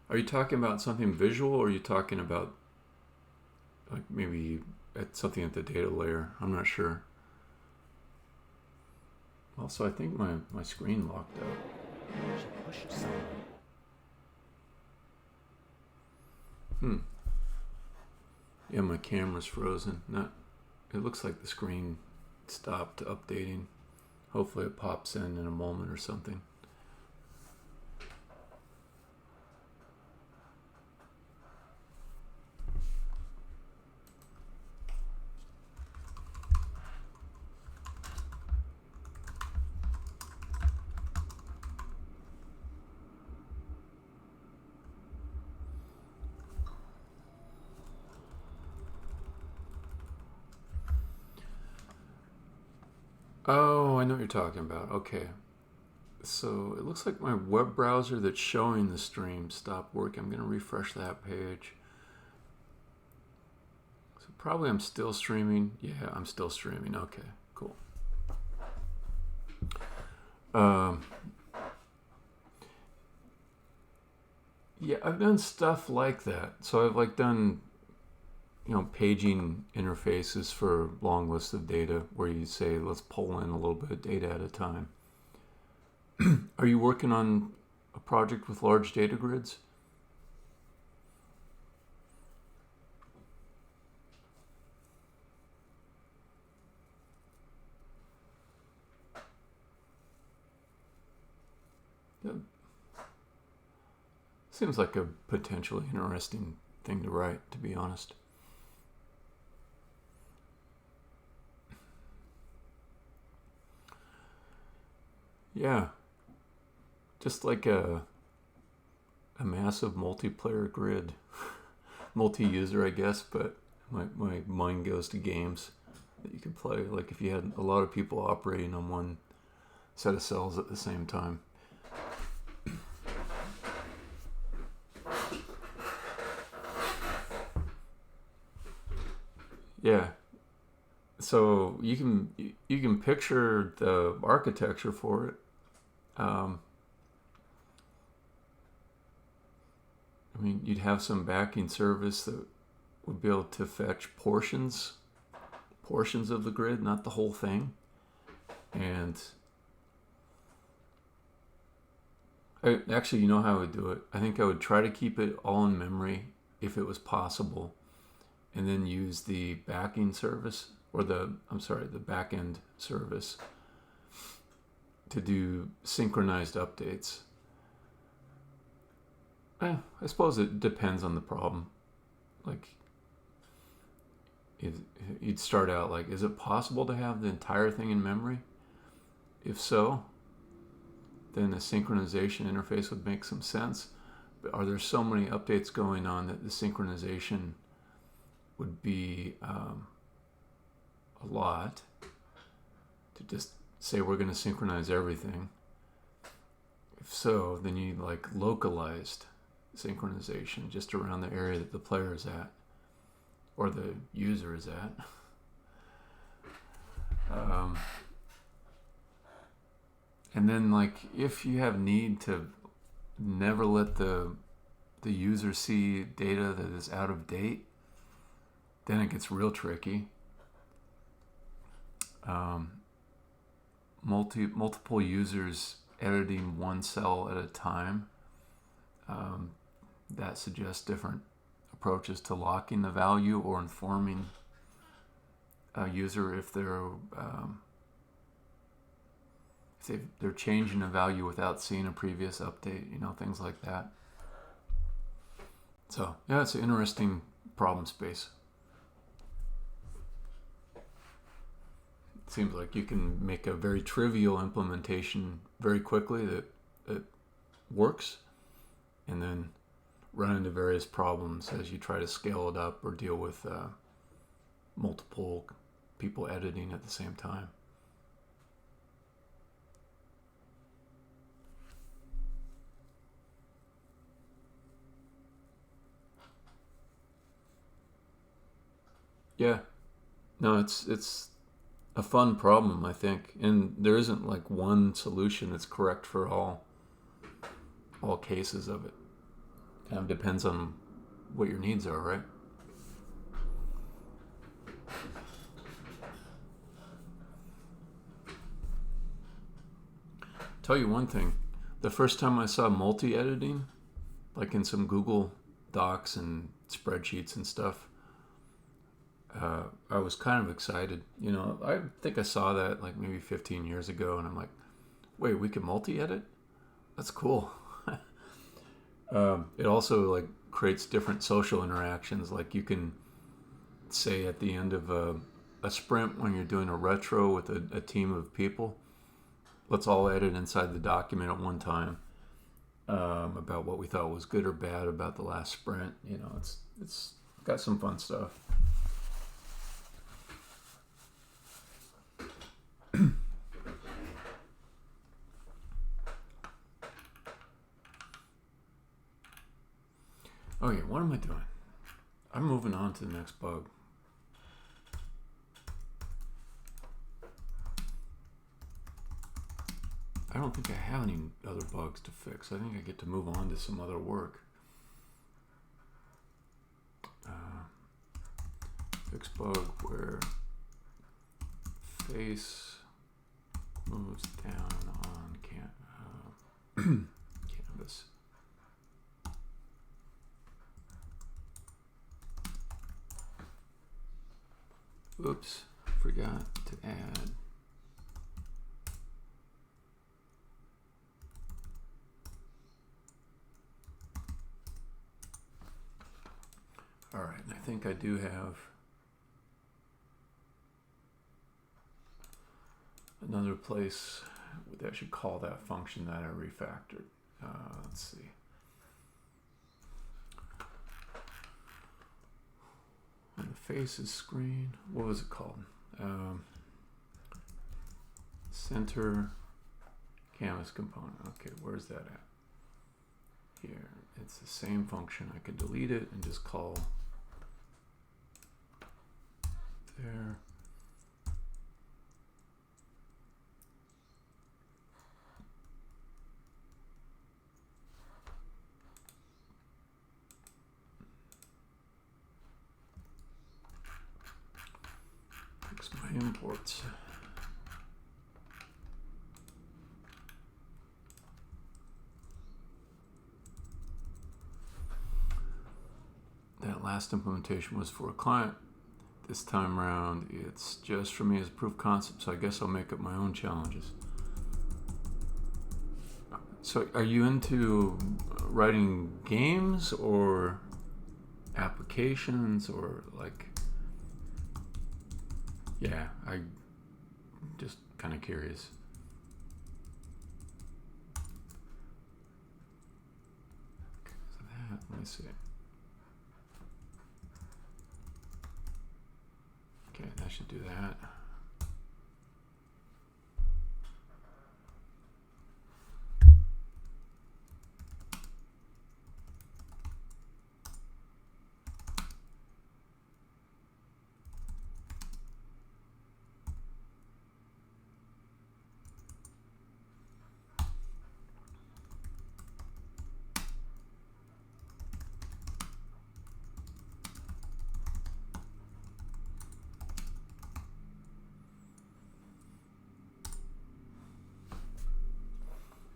A: are you talking about something visual, or are you talking about like maybe something at the data layer? I'm not sure. Also, I think my screen locked out. Yeah, my camera's frozen. It looks like the screen stopped updating. Hopefully it pops in a moment or something. Oh, I know what you're talking about. Okay. So it looks like my web browser that's showing the stream stopped working. I'm going to refresh that page. So probably I'm still streaming. Yeah, I'm still streaming. Okay, cool. Yeah, I've done stuff like that. So I've like done, paging interfaces for long lists of data where you say, let's pull in a little bit of data at a time. Are you working on a project with large data grids? That seems like a potentially interesting thing to write, to be honest. Yeah, just like a massive multiplayer grid, multi-user, I guess. But my mind goes to games that you could play. Like if you had a lot of people operating on one set of cells at the same time. Yeah. So you can picture the architecture for it. Um, I mean, you'd have some backing service that would be able to fetch portions of the grid, not the whole thing. And actually, you know how I would do it? I think I would try to keep it all in memory if it was possible, and then use the backing service, or the back end service to do synchronized updates. I suppose it depends on the problem. Like, you'd start out like, is it possible to have the entire thing in memory? If so, then a synchronization interface would make some sense. But are there so many updates going on that the synchronization would be a lot to just say we're going to synchronize everything? If so, then you need like localized synchronization just around the area that the player is at or the user is at. And then, like, if you have need to never let the user see data that is out of date, then it gets real tricky. Multiple users editing one cell at a time. That suggests different approaches to locking the value or informing a user if they're changing a value without seeing a previous update, things like that. So yeah, it's an interesting problem space. It seems like you can make a very trivial implementation very quickly that works, and then run into various problems as you try to scale it up or deal with multiple people editing at the same time. Yeah, no, it's a fun problem, I think, and there isn't like one solution that's correct for all cases of it. Kind of depends on what your needs are, right? Tell you one thing, the first time I saw multi-editing, like in some Google Docs and spreadsheets and stuff, I was kind of excited. I think I saw that like maybe 15 years ago, and I'm like, wait, we can multi-edit? That's cool. It also like creates different social interactions. Like you can say at the end of a sprint when you're doing a retro with a team of people, let's all edit inside the document at one time about what we thought was good or bad about the last sprint. It's got some fun stuff. Okay, what am I doing? I'm moving on to the next bug. I don't think I have any other bugs to fix. I think I get to move on to some other work. fix bug where face moves down on canvas. Oops, forgot to add. All right, and I think I do have another place that should call that function that I refactored. Let's see. On the faces screen, what was it called? Center canvas component. Okay, where's that at? Here. It's the same function. I could delete it and just call there. Fix my imports. That last implementation was for a client. This time around, it's just for me as a proof of concept, so I guess I'll make up my own challenges. So are you into writing games or applications or like... Yeah, I just kind of curious. Okay, so that, let me see. Okay, that should do that.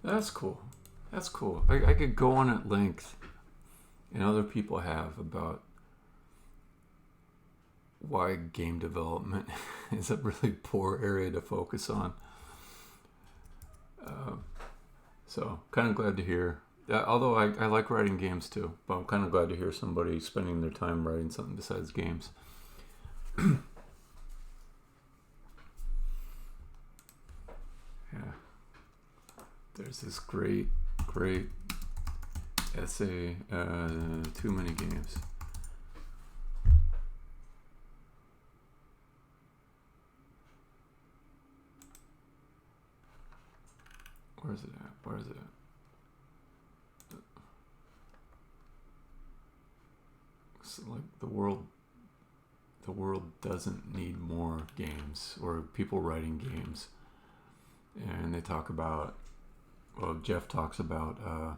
A: That's cool. That's cool. I could go on at length, and other people have, about why game development is a really poor area to focus on. So, kind of glad to hear. Although I like writing games too, but I'm kind of glad to hear somebody spending their time writing something besides games. Yeah. There's this great essay, Too Many Games. Where is it at? Where is it at? It's like the world doesn't need more games or people writing games. And they talk about, well, Jeff talks about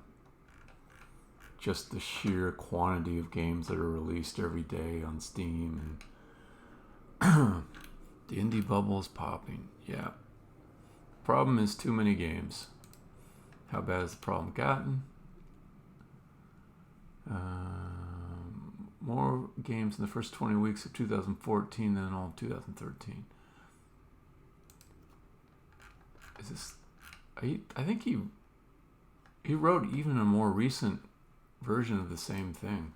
A: just the sheer quantity of games that are released every day on Steam, and the indie bubble is popping. Yeah. Problem is too many games. How bad has the problem gotten? More games in the first 20 weeks of 2014 than all of 2013. Is this... I think he wrote even a more recent version of the same thing.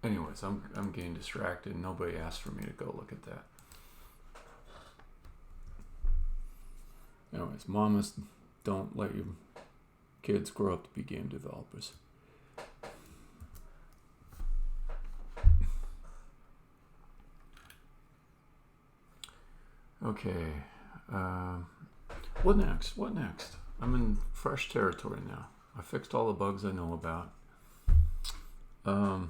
A: Anyways, I'm getting distracted. Nobody asked for me to go look at that. Anyways, mamas, don't let your kids grow up to be game developers. Okay. What next? What next? I'm in fresh territory now. I fixed all the bugs I know about. I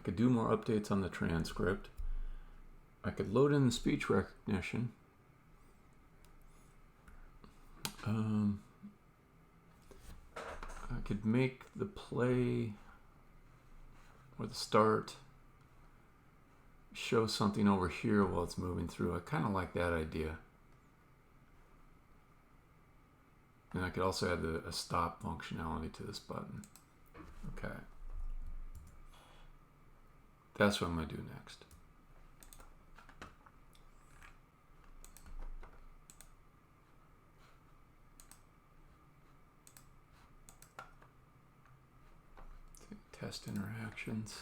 A: could do more updates on the transcript. I could load in the speech recognition. I could make the play or the start. Show something over here while it's moving through. I kind of like that idea. And I could also add a stop functionality to this button. Okay. That's what I'm going to do next. Test interactions.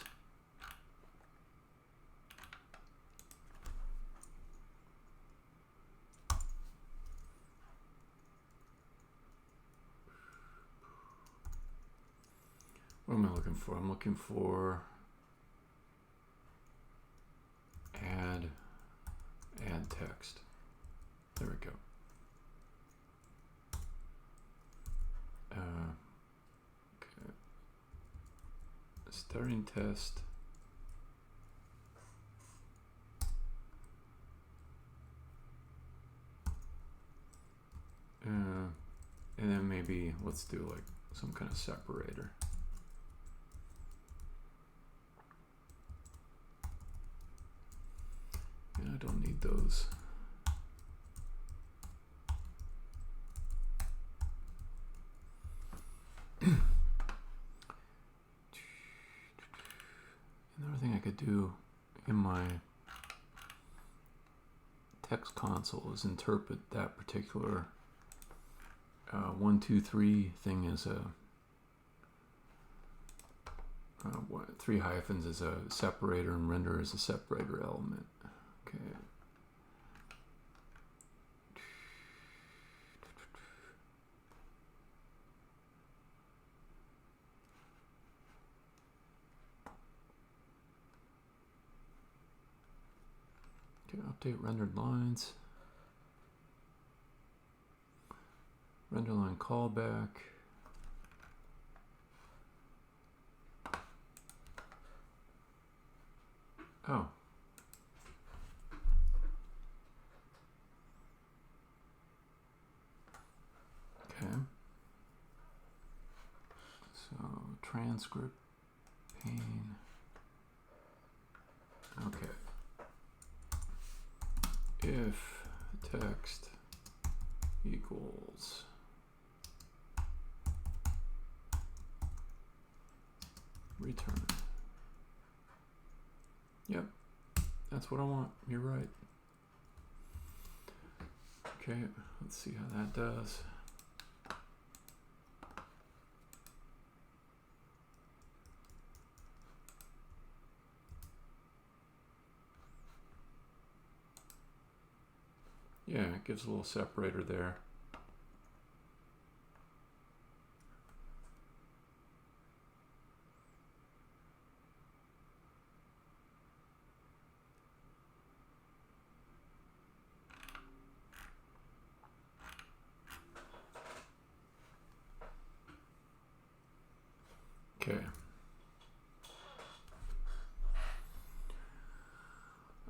A: What am I looking for? I'm looking for add text. There we go. Okay. Starting test. And then maybe let's do like some kind of separator. And I don't need those. Another thing I could do in my text console is interpret that particular 1, 2, 3 thing as a 3 hyphens as a separator and render as a separator element. Okay. Okay, update rendered lines. Render line callback. Oh. Okay. So transcript pane. Okay. If text equals return. Yep, that's what I want. You're right. Okay, let's see how that does. Yeah, it gives a little separator there. Okay.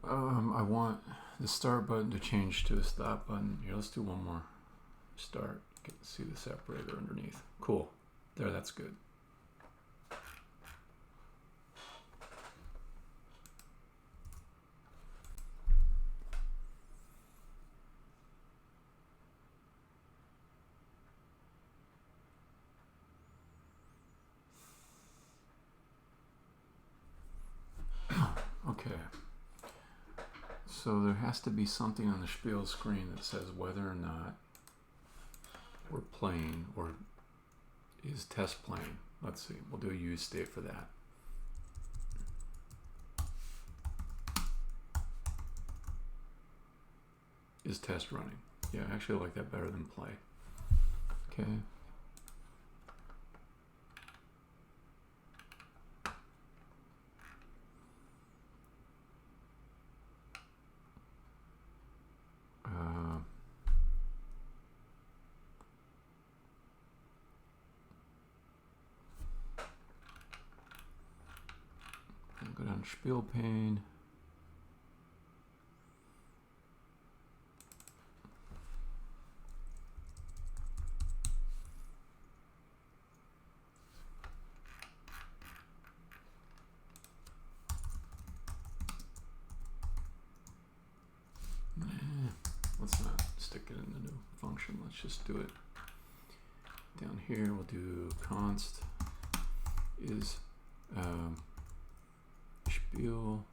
A: I want the start button to change to a stop button. Here, let's do one more. Start. Get to see the separator underneath. Cool. There, that's good. Okay. So there has to be something on the spiel screen that says whether or not we're playing or is test playing. Let's see. We'll do a use state for that. Is test running? Yeah, I actually like that better than play. Okay. Go down to spiel pane. stick it in the new function. Let's just do it. Down here, we'll do const is spiel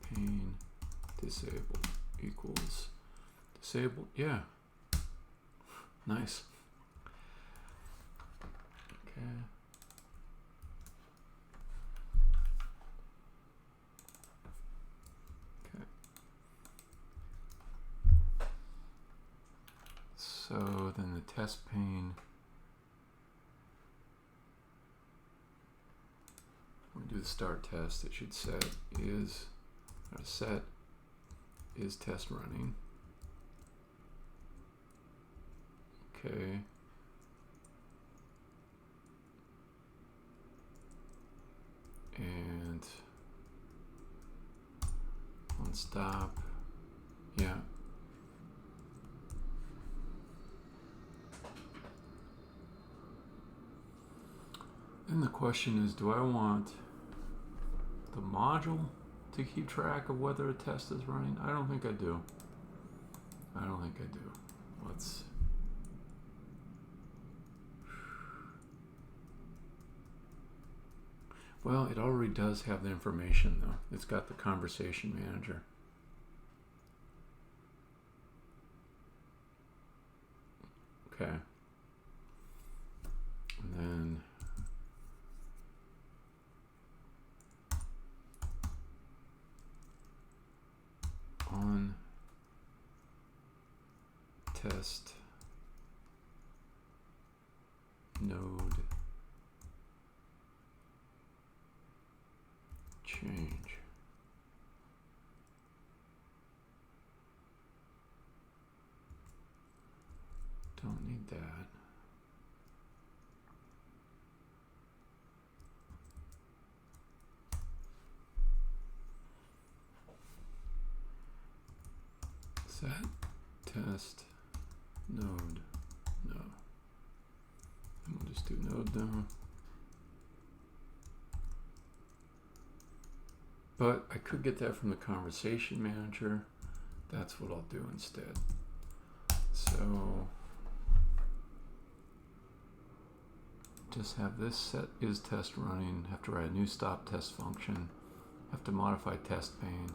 A: pane disabled equals disabled. Yeah. Nice. Okay. Okay. So then the test pane. When we do the start test, it should set is test running. Okay. And on stop. Yeah. Then the question is, do I want the module to keep track of whether a test is running? I don't think I do. I don't think I do. Let's... Well, it already does have the information, though. It's got the conversation manager. Okay. And then on test node change. Don't need that. Set test node no. And we'll just do node now. But I could get that from the conversation manager. That's what I'll do instead. So just have this set is test running, have to write a new stop test function, have to modify test pane.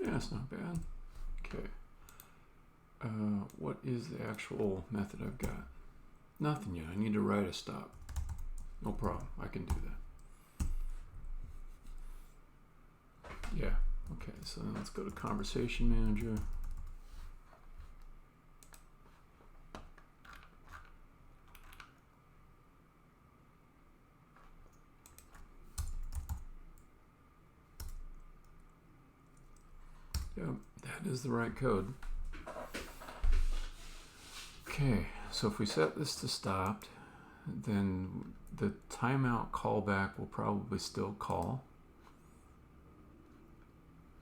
A: Yeah, it's not bad. Okay. What is the actual method I've got? Nothing yet. I need to write a stop. No problem. I can do that. Yeah. Okay, so then let's go to Conversation Manager. Yep, that is the right code. Okay, so if we set this to stopped, then the timeout callback will probably still call,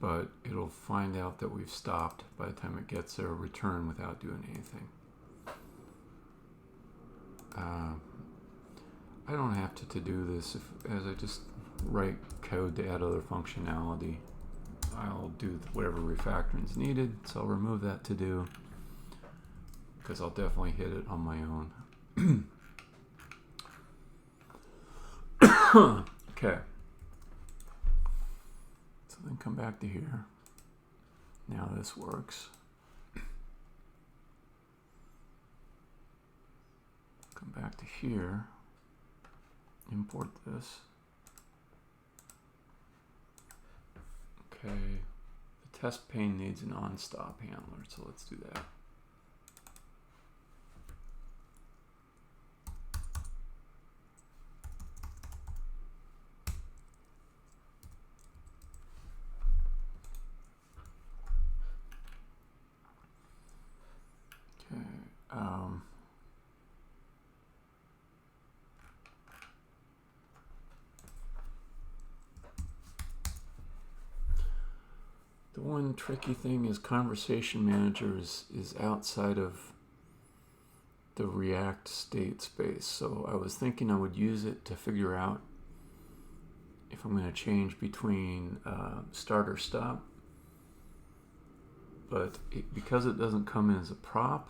A: but it'll find out that we've stopped by the time it gets there, return without doing anything. I don't have to do this as I just write code to add other functionality. I'll do whatever refactoring is needed, so I'll remove that to do because I'll definitely hit it on my own. Okay. So then come back to here. Now this works. Come back to here. Import this. Okay. The test pane needs an on-stop handler, so let's do that. The one tricky thing is Conversation Manager is outside of the React state space. So I was thinking I would use it to figure out if I'm going to change between start or stop. But because it doesn't come in as a prop,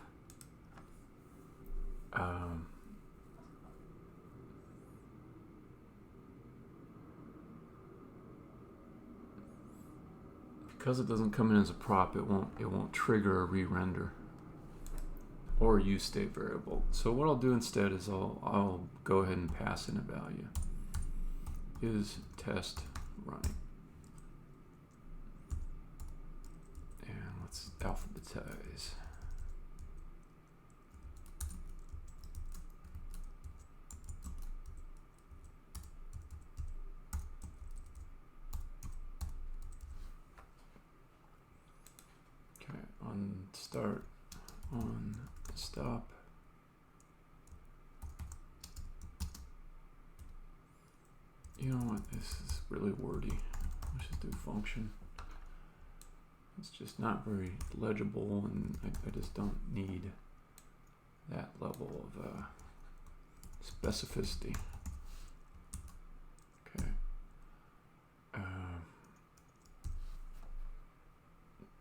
A: because it doesn't come in as a prop, it won't trigger a re-render or use state variable. So what I'll do instead is I'll go ahead and pass in a value. Is test running? And let's alphabetize. Okay, on start, on stop. You know what, this is really wordy. Let's just do function. It's just not very legible, and I just don't need that level of specificity. Okay.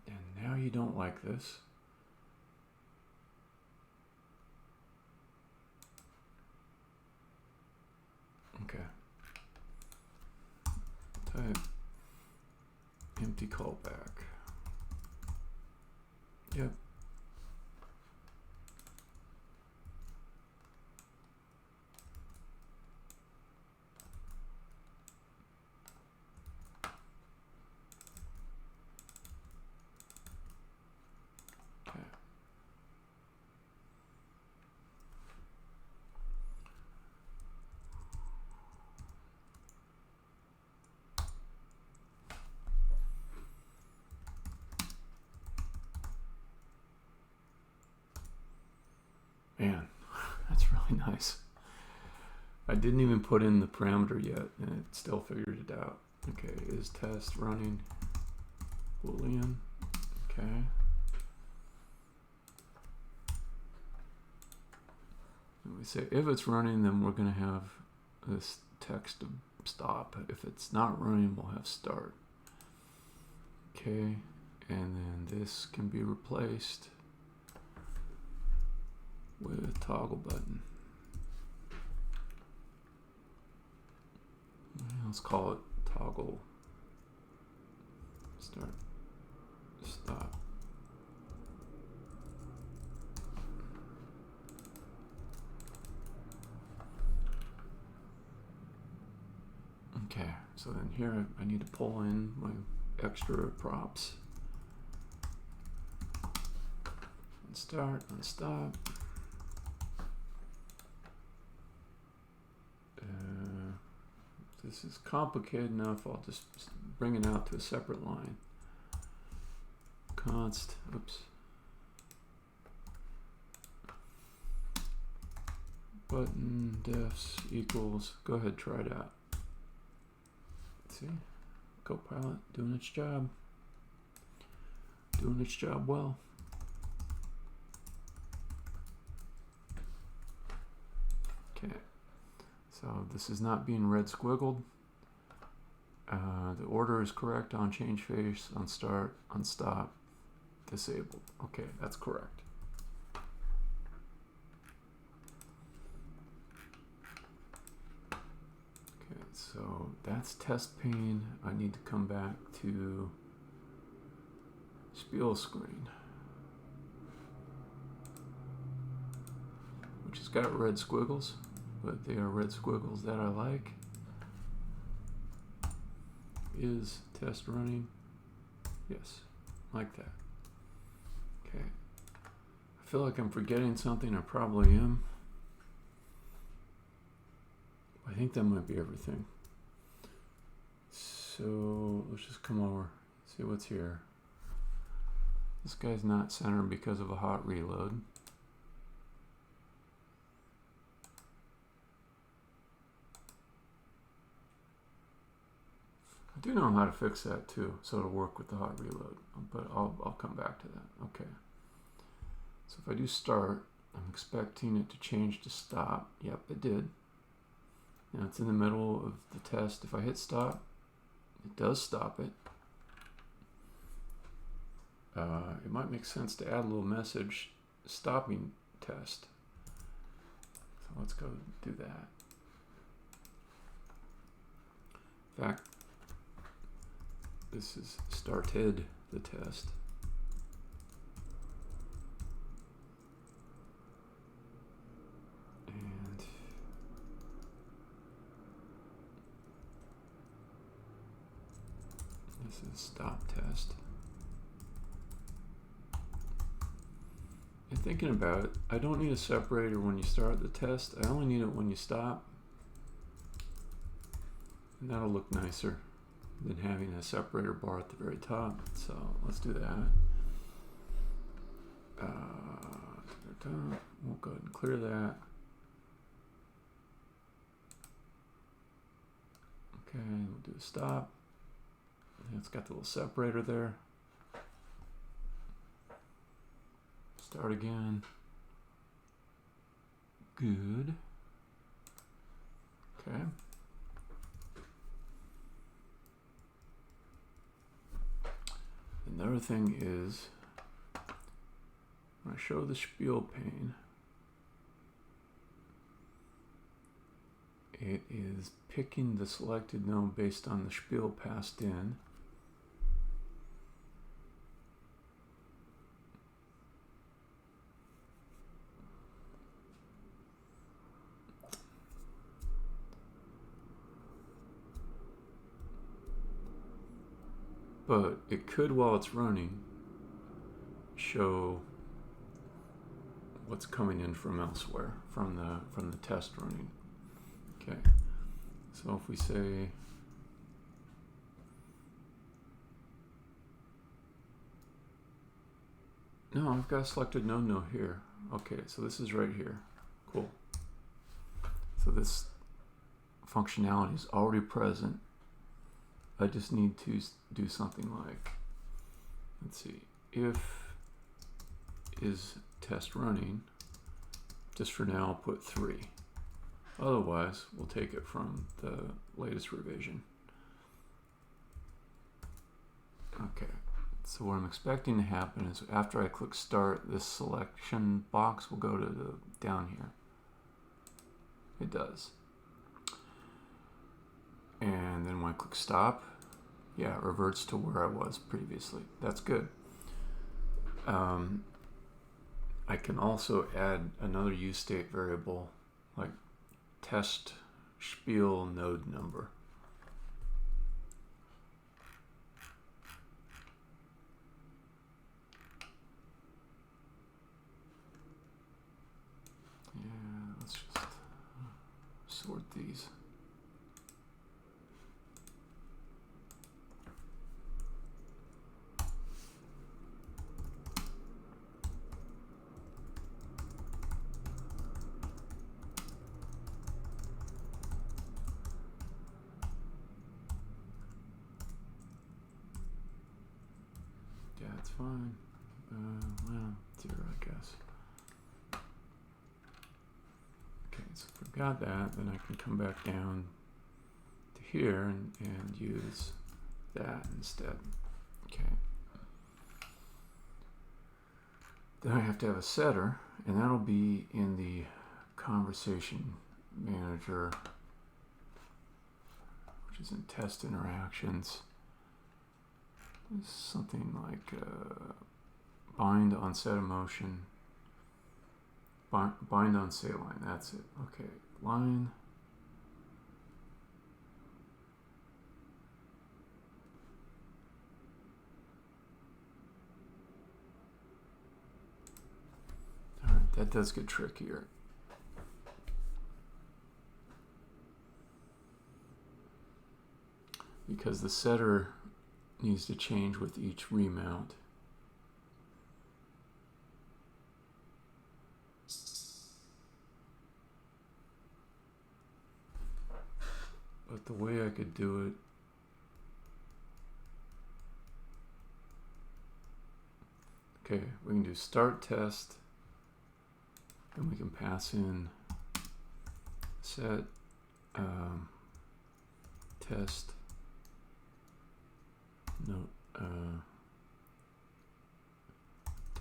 A: And now you don't like this. Okay. Type empty callback. Yep. Okay. Man, that's really nice. I didn't even put in the parameter yet, and it still figured it out. Okay, is test running Boolean? Okay. And we say if it's running, then we're going to have this text of stop. If it's not running, we'll have start. Okay, and then this can be replaced with a toggle button. Let's call it toggle start stop. Okay, so then here I need to pull in my extra props. On start, on stop. This is complicated enough, I'll just bring it out to a separate line. Const, oops. Button defs equals, go ahead, try it out. See, Copilot doing its job. Doing its job well. Okay. So this is not being red squiggled. The order is correct on change face, on start, on stop, disabled. Okay, that's correct. Okay, so that's test pane. I need to come back to spiel screen, which has got red squiggles. But they are red squiggles that I like. Is test running? Yes, like that. Okay. I feel like I'm forgetting something. I probably am. I think that might be everything. So let's just come over, see what's here. This guy's not centered because of a hot reload. I do know how to fix that too, so it'll work with the hot reload, but I'll come back to that. Okay. So if I do start, I'm expecting it to change to stop. Yep, it did. Now it's in the middle of the test. If I hit stop, it does stop it. It might make sense to add a little message, stopping test. So let's go do that. In fact, this is started the test. And this is stop test. And thinking about it, I don't need a separator when you start the test. I only need it when you stop. And that'll look nicer than having a separator bar at the very top. So let's do that. We'll go ahead and clear that. Okay, we'll do a stop. And it's got the little separator there. Start again. Good. Okay. Another thing is, when I show the spiel pane, it is picking the selected node based on the spiel passed in. But it could, while it's running, show what's coming in from elsewhere, from the test running. Okay, so if we say no, I've got a selected node here. Okay, so this is right here. Cool. So this functionality is already present. I just need to do something like, let's see, if is test running, just for now I'll put 3. Otherwise, we'll take it from the latest revision. Okay, so what I'm expecting to happen is after I click start, this selection box will go to the down here. It does. And then when I click stop, yeah, it reverts to where I was previously. That's good. I can also add another use state variable like test spiel node number. Yeah, let's just sort these. Yeah, it's fine. Well, 0, I guess. Okay, so if we've got that, then I can come back down to here and use that instead. Okay. Then I have to have a setter, and that'll be in the conversation manager, which is in test interactions. It's something like bind on set emotion, bind on say line. That's it. Okay, line. All right, that does get trickier. Because the setter needs to change with each remount. But the way I could do Okay, we can do start test, and we can pass in set test no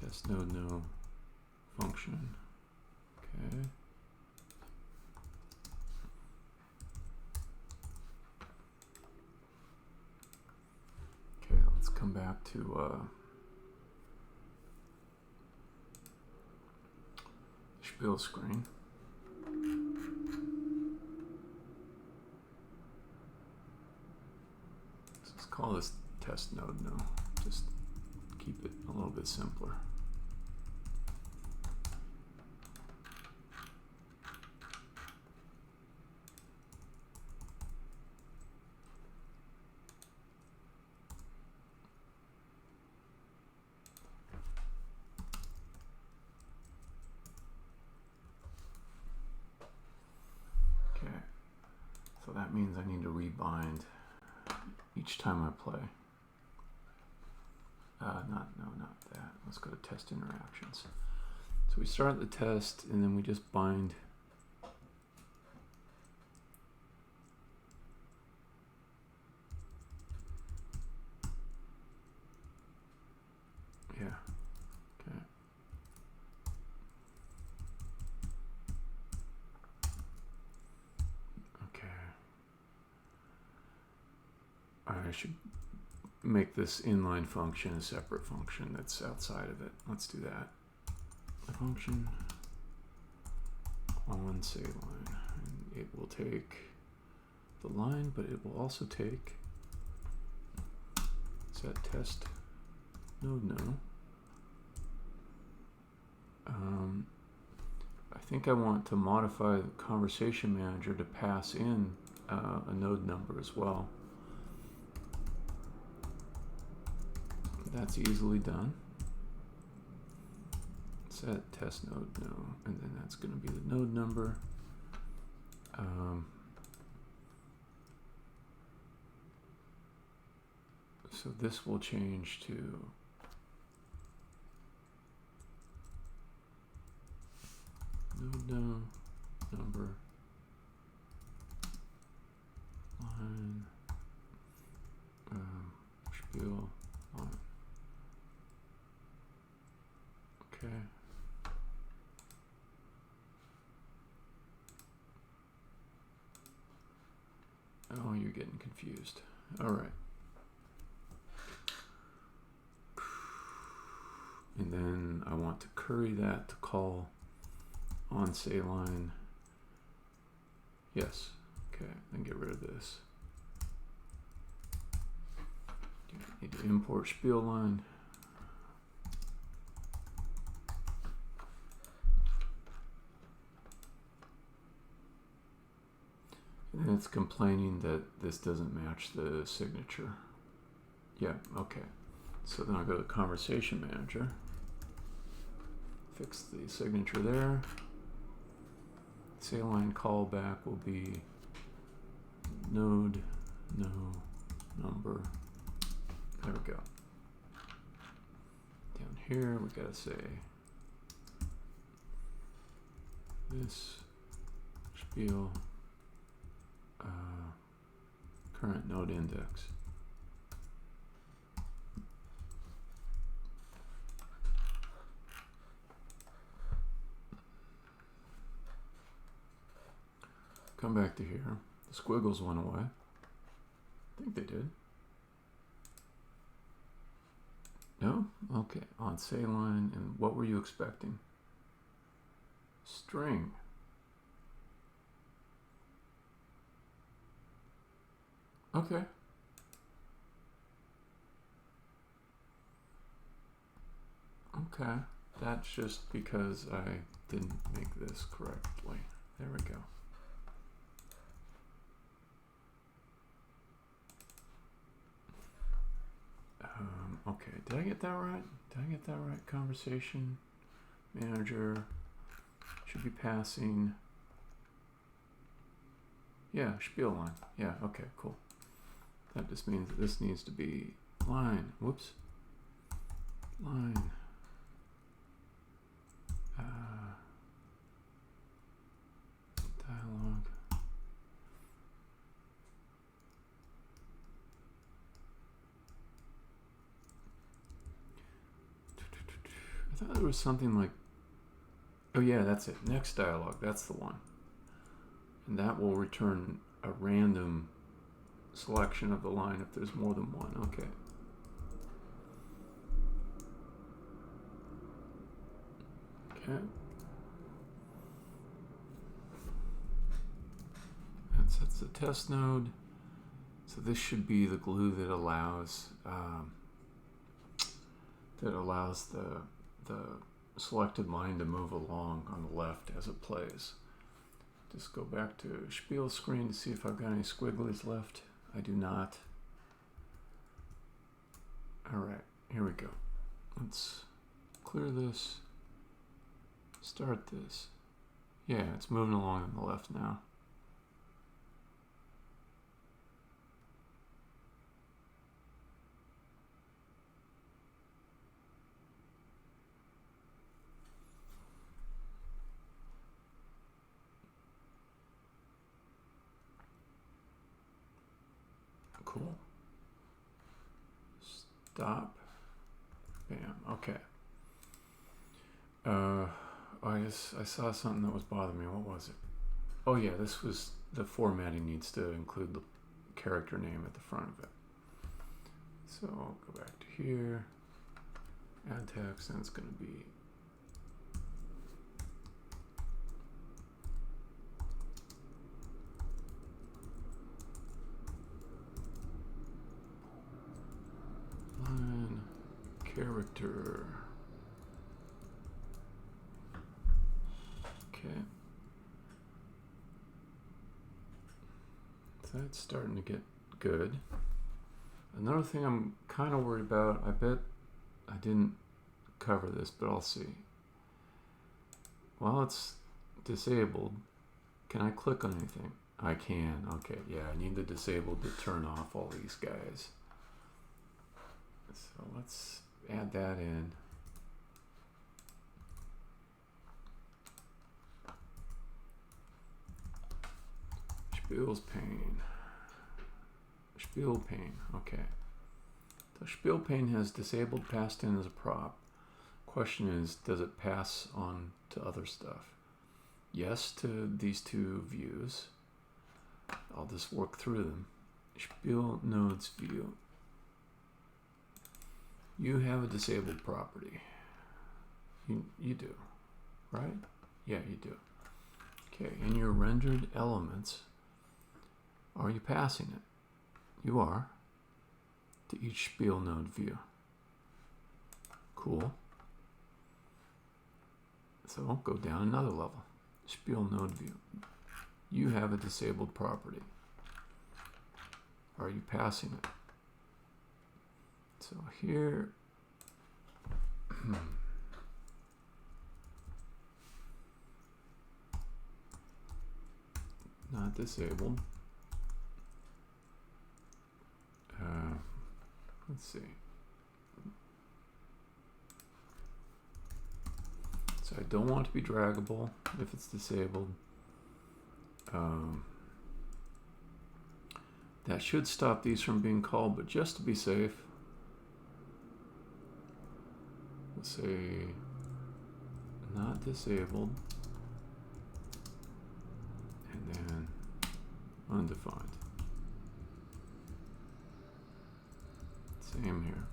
A: test node no function. Okay. Okay, let's come back to spiel screen. Let's call this test node no. Just keep it a little bit simpler. So that means I need to rebind each time I play. Not that. Let's go to test interactions. So we start the test and then we just bind. Yeah. Okay. I should make this inline function a separate function that's outside of it. Let's do that. A function on say line. And it will take the line, but it will also take set test node no. I think I want to modify the conversation manager to pass in a node number as well. That's easily done. Set test node no, and then that's going to be the node number. So this will change to node no number line spiel line. Okay. Oh, you're getting confused. All right. And then I want to curry that to call on say line. Yes. Okay. Then get rid of this. Need to import spiel line. And it's complaining that this doesn't match the signature. Yeah, okay. So then I'll go to Conversation Manager. Fix the signature there. Say line callback will be node no number. There we go. Down here we gotta say this spiel current node index. Come back to here. The squiggles went away. I think they did. No? Okay. On say line, and what were you expecting? String. Okay. Okay. That's just because I didn't make this correctly. There we go. Okay, did I get that right? Did I get that right? Conversation manager should be passing. Yeah, spiel line. Yeah, okay, cool. That just means that this needs to be line. Whoops. Line thought there was something like, oh yeah, that's it. Next dialogue, that's the one. And that will return a random selection of the line if there's more than one. Okay. Okay. And sets the test node. So this should be the glue that allows the selected line to move along on the left as it plays. Just go back to spiel screen to see if I've got any squigglies left. I do not. All right, here we go. Let's clear this. Start this. Yeah, it's moving along on the left now. Cool. Stop. Bam. Okay. I saw something that was bothering me. What was it? Oh yeah, this was the formatting needs to include the character name at the front of it. So I'll go back to here, add text, and it's going to be line character. Okay. So that's starting to get good. Another thing I'm kind of worried about, I bet I didn't cover this, but I'll see. While it's disabled, can I click on anything? I can. Okay, yeah, I need the disabled to turn off all these guys. So let's add that in. Spiels pane. Spiel pane. Okay. The spiel pane has disabled passed in as a prop. Question is, does it pass on to other stuff? Yes to these two views. I'll just work through them. Spiel nodes view. You have a disabled property. You do, right? Yeah, you do. Okay, in your rendered elements, are you passing it? You are. To each spiel node view. Cool. So I'll go down another level. Spiel node view. You have a disabled property. Are you passing it? So here, not disabled. Let's see. So I don't want it to be draggable if it's disabled. That should stop these from being called, but just to be safe, let's say not disabled, and then undefined. Same here.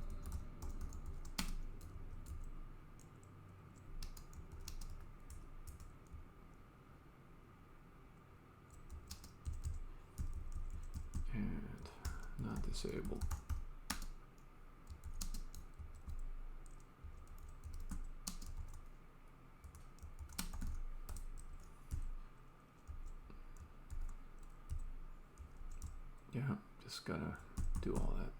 A: And not disabled. Yeah, just gotta do all that.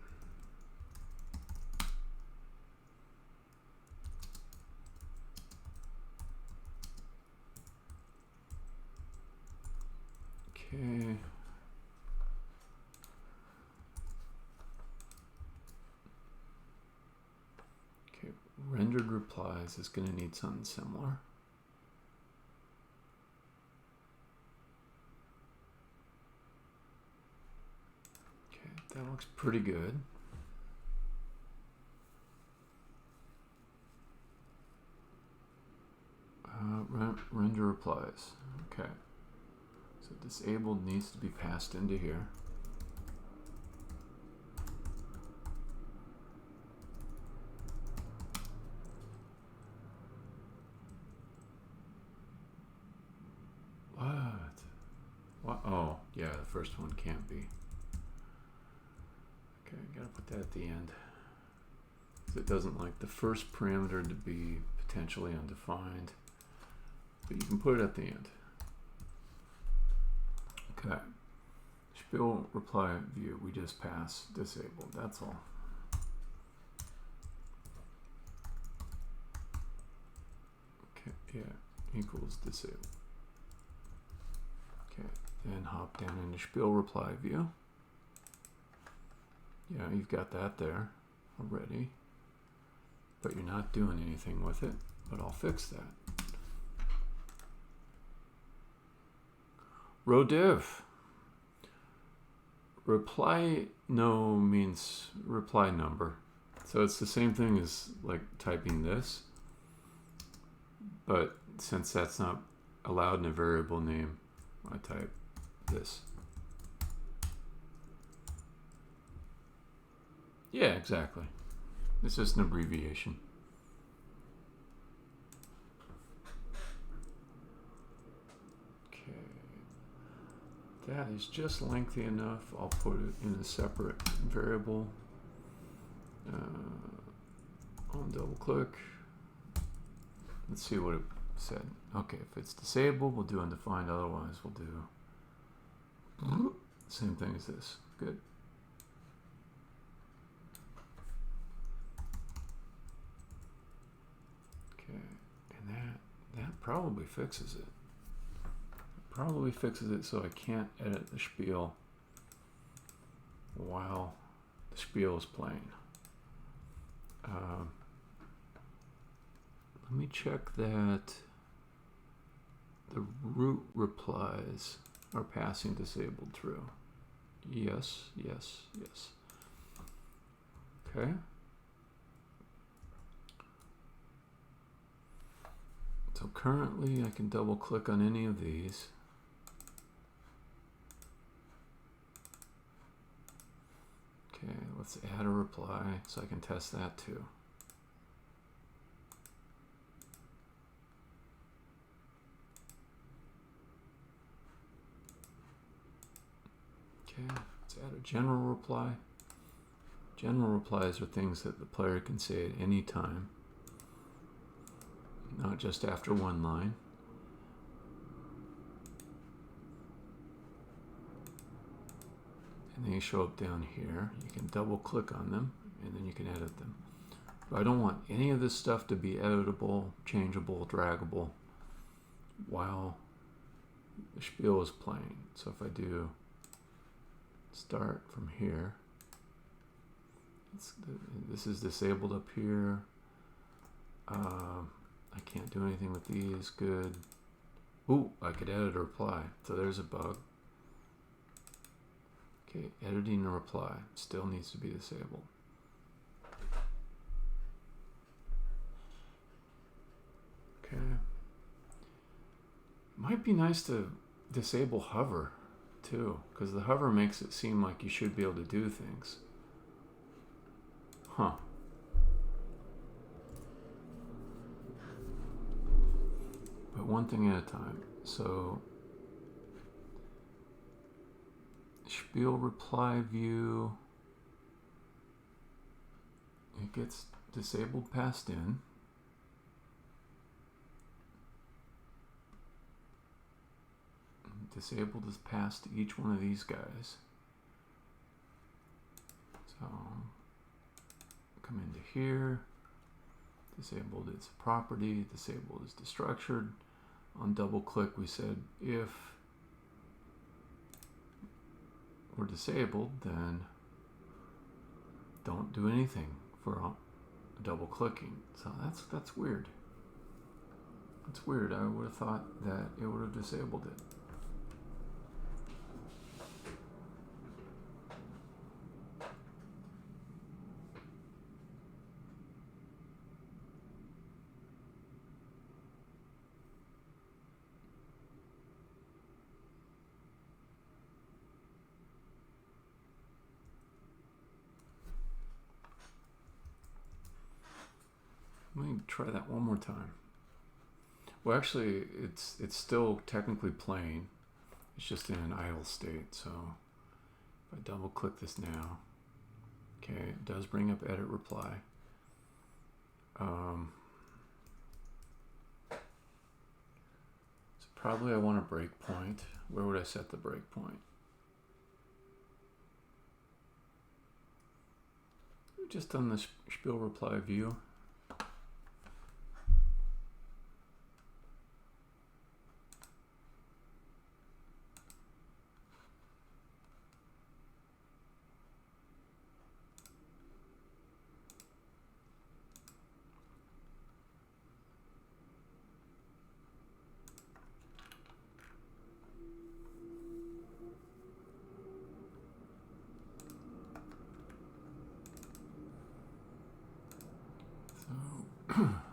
A: Okay. Okay, rendered replies is going to need something similar. Okay, that looks pretty good. Render replies. Okay. So disabled needs to be passed into here. What? Oh, yeah, the first one can't be. Okay, gotta put that at the end. Because it doesn't like the first parameter to be potentially undefined. But you can put it at the end. Okay. Spiel reply view, we just pass disabled, that's all. Okay, yeah, equals disabled. Okay, then hop down into spiel reply view. Yeah, you've got that there already, but you're not doing anything with it, but I'll fix that. Row div. Reply no means reply number. So it's the same thing as like typing this, but since that's not allowed in a variable name, I type this. Yeah, exactly. It's just an abbreviation. Okay. That is just lengthy enough. I'll put it in a separate variable. On double click. Let's see what it said. Okay, if it's disabled, we'll do undefined. Otherwise, we'll do same thing as this. Good. Okay, and that probably fixes it. Probably fixes it so I can't edit the spiel while the spiel is playing. Let me check that the root replies are passing disabled true. Yes, yes, yes. Okay. So currently I can double click on any of these. Okay, let's add a reply so I can test that too. Okay, let's add a general reply. General replies are things that the player can say at any time, not just after one line. And they show up down here. You can double click on them and then you can edit them. But I don't want any of this stuff to be editable, changeable, draggable while the spiel is playing. So if I do start from here, this is disabled up here. I can't do anything with these. Good. Ooh, I could edit a reply. So there's a bug. Okay, editing a reply still needs to be disabled. Okay. Might be nice to disable hover too, because the hover makes it seem like you should be able to do things. Huh. But one thing at a time. So spiel reply view, it gets disabled passed in. Disabled is passed to each one of these guys. So come into here. Disabled is a property. Disabled is destructured. On double click we said if we're disabled, then don't do anything for double clicking. So that's weird. That's weird. I would have thought that it would have disabled it. Let me try that one more time. Well, actually, it's still technically playing. It's just in an idle state. So if I double click this now, okay, it does bring up edit reply. So probably I want a breakpoint. Where would I set the breakpoint? Just on the spiel reply view.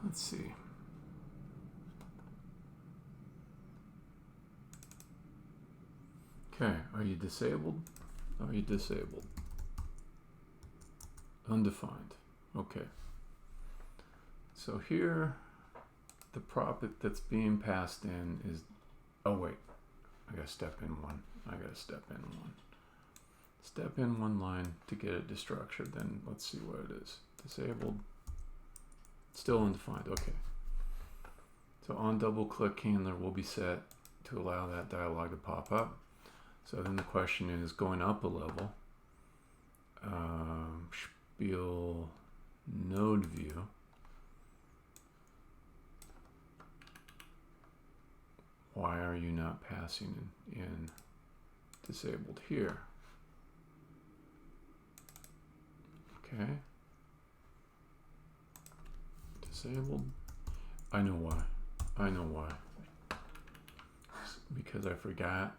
A: Let's see. Okay, are you disabled? Are you disabled? Undefined. Okay. So here, the prop that's being passed in is, oh wait, I gotta step in one. Step in one line to get it destructured, then let's see what it is. Disabled. Still undefined, okay. So on double click, handler will be set to allow that dialog to pop up. So then the question is, going up a level, spiel node view. Why are you not passing in disabled here? Okay. Disabled. I know why. Because I forgot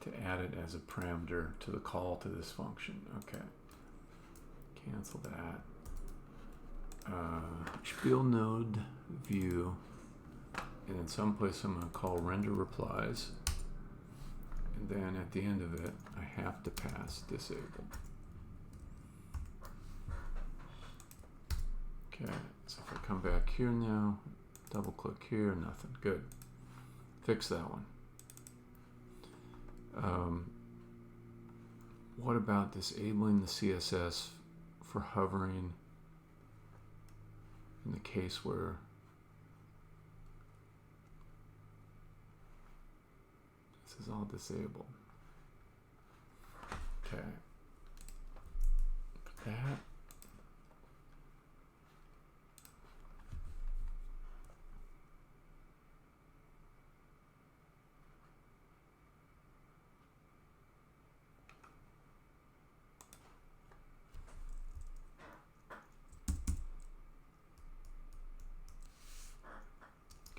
A: to add it as a parameter to the call to this function. Okay. Cancel that. Spiel node view. And in some place I'm going to call render replies. And then at the end of it, I have to pass disabled. Okay, so if I come back here now, double click here, nothing. Good. Fix that one. What about disabling the CSS for hovering in the case where this is all disabled? Okay. That.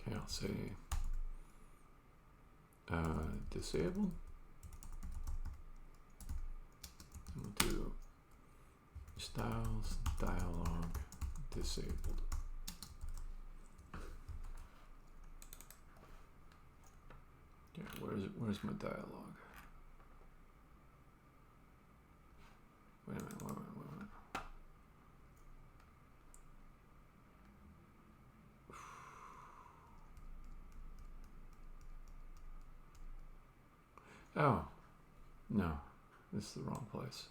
A: Okay, I'll say disabled. And we'll do styles dialog disabled. Okay, where's my dialog? Wait a minute. Oh, no, this is the wrong place.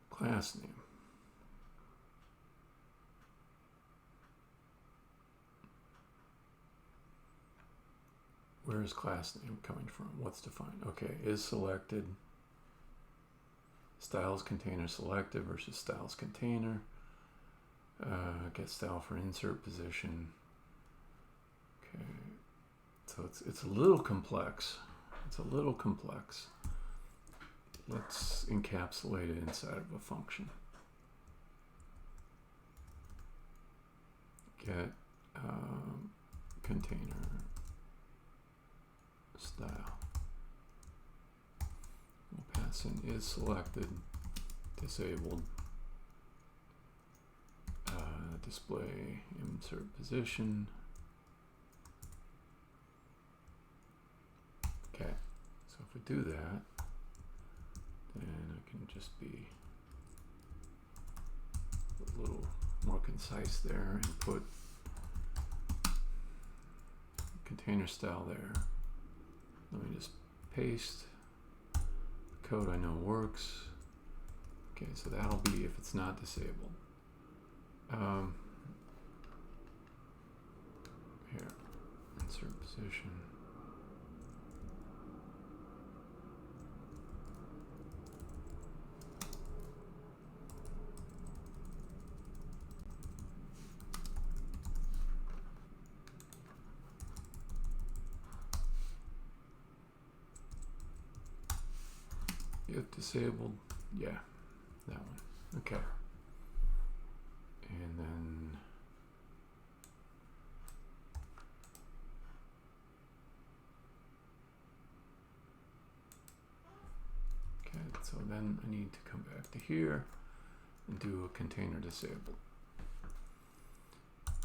A: Class name. Where is class name coming from? What's defined? Okay, is selected. Styles container selected versus styles container. Get style for insert position. Okay, so it's a little complex. Let's encapsulate it inside of a function. Get container style. We'll pass in is selected, disabled, display insert position. Okay, so if we do that, then I can just be a little more concise there and put container style there. Let me just paste the code I know works. Okay, so that'll be if it's not disabled. Here, insert position. If disabled, yeah, that one. Okay. And then okay, so then I need to come back to here and do a container disabled.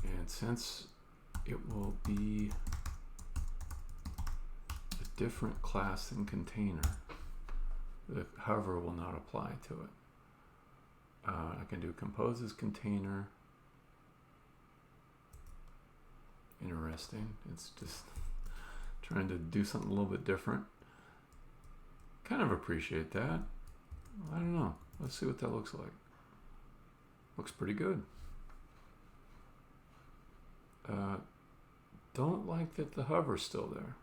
A: And since it will be a different class than container, the hover will not apply to it. I can do composes container. Interesting. It's just trying to do something a little bit different. Kind of appreciate that. I don't know. Let's see what that looks like. Looks pretty good. Don't like that the hover's still there.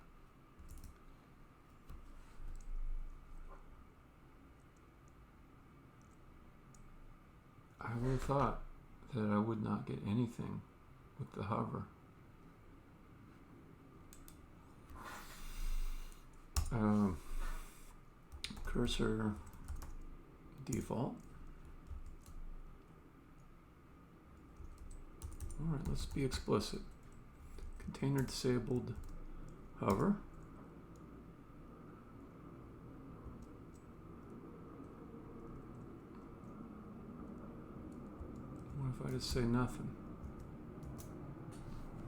A: I would have thought that I would not get anything with the hover. Cursor default. All right, let's be explicit. Container disabled hover. What if I just say nothing?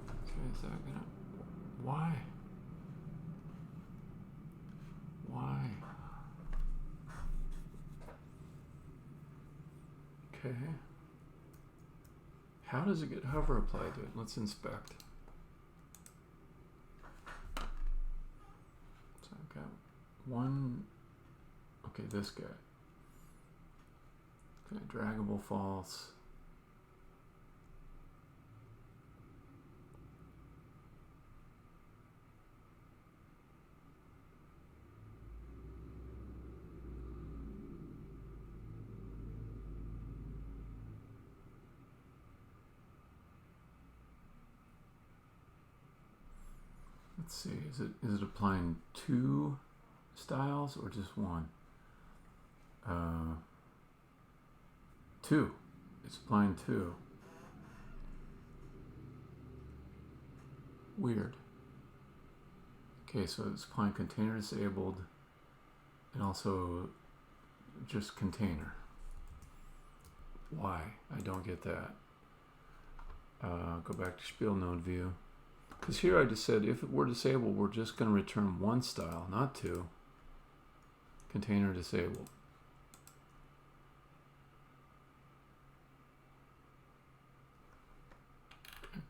A: Okay, is that gonna... Why? Why? Okay. How does it get hover applied to it? Let's inspect. So I've got one... Okay, this guy. Okay, draggable false. Let's see, is it applying two styles or just one? Two. It's applying two. Weird. Okay, so it's applying container disabled and also just container. Why? I don't get that. Go back to spiel node view. Because here I just said if it were disabled, we're just going to return one style, not two. Container disabled.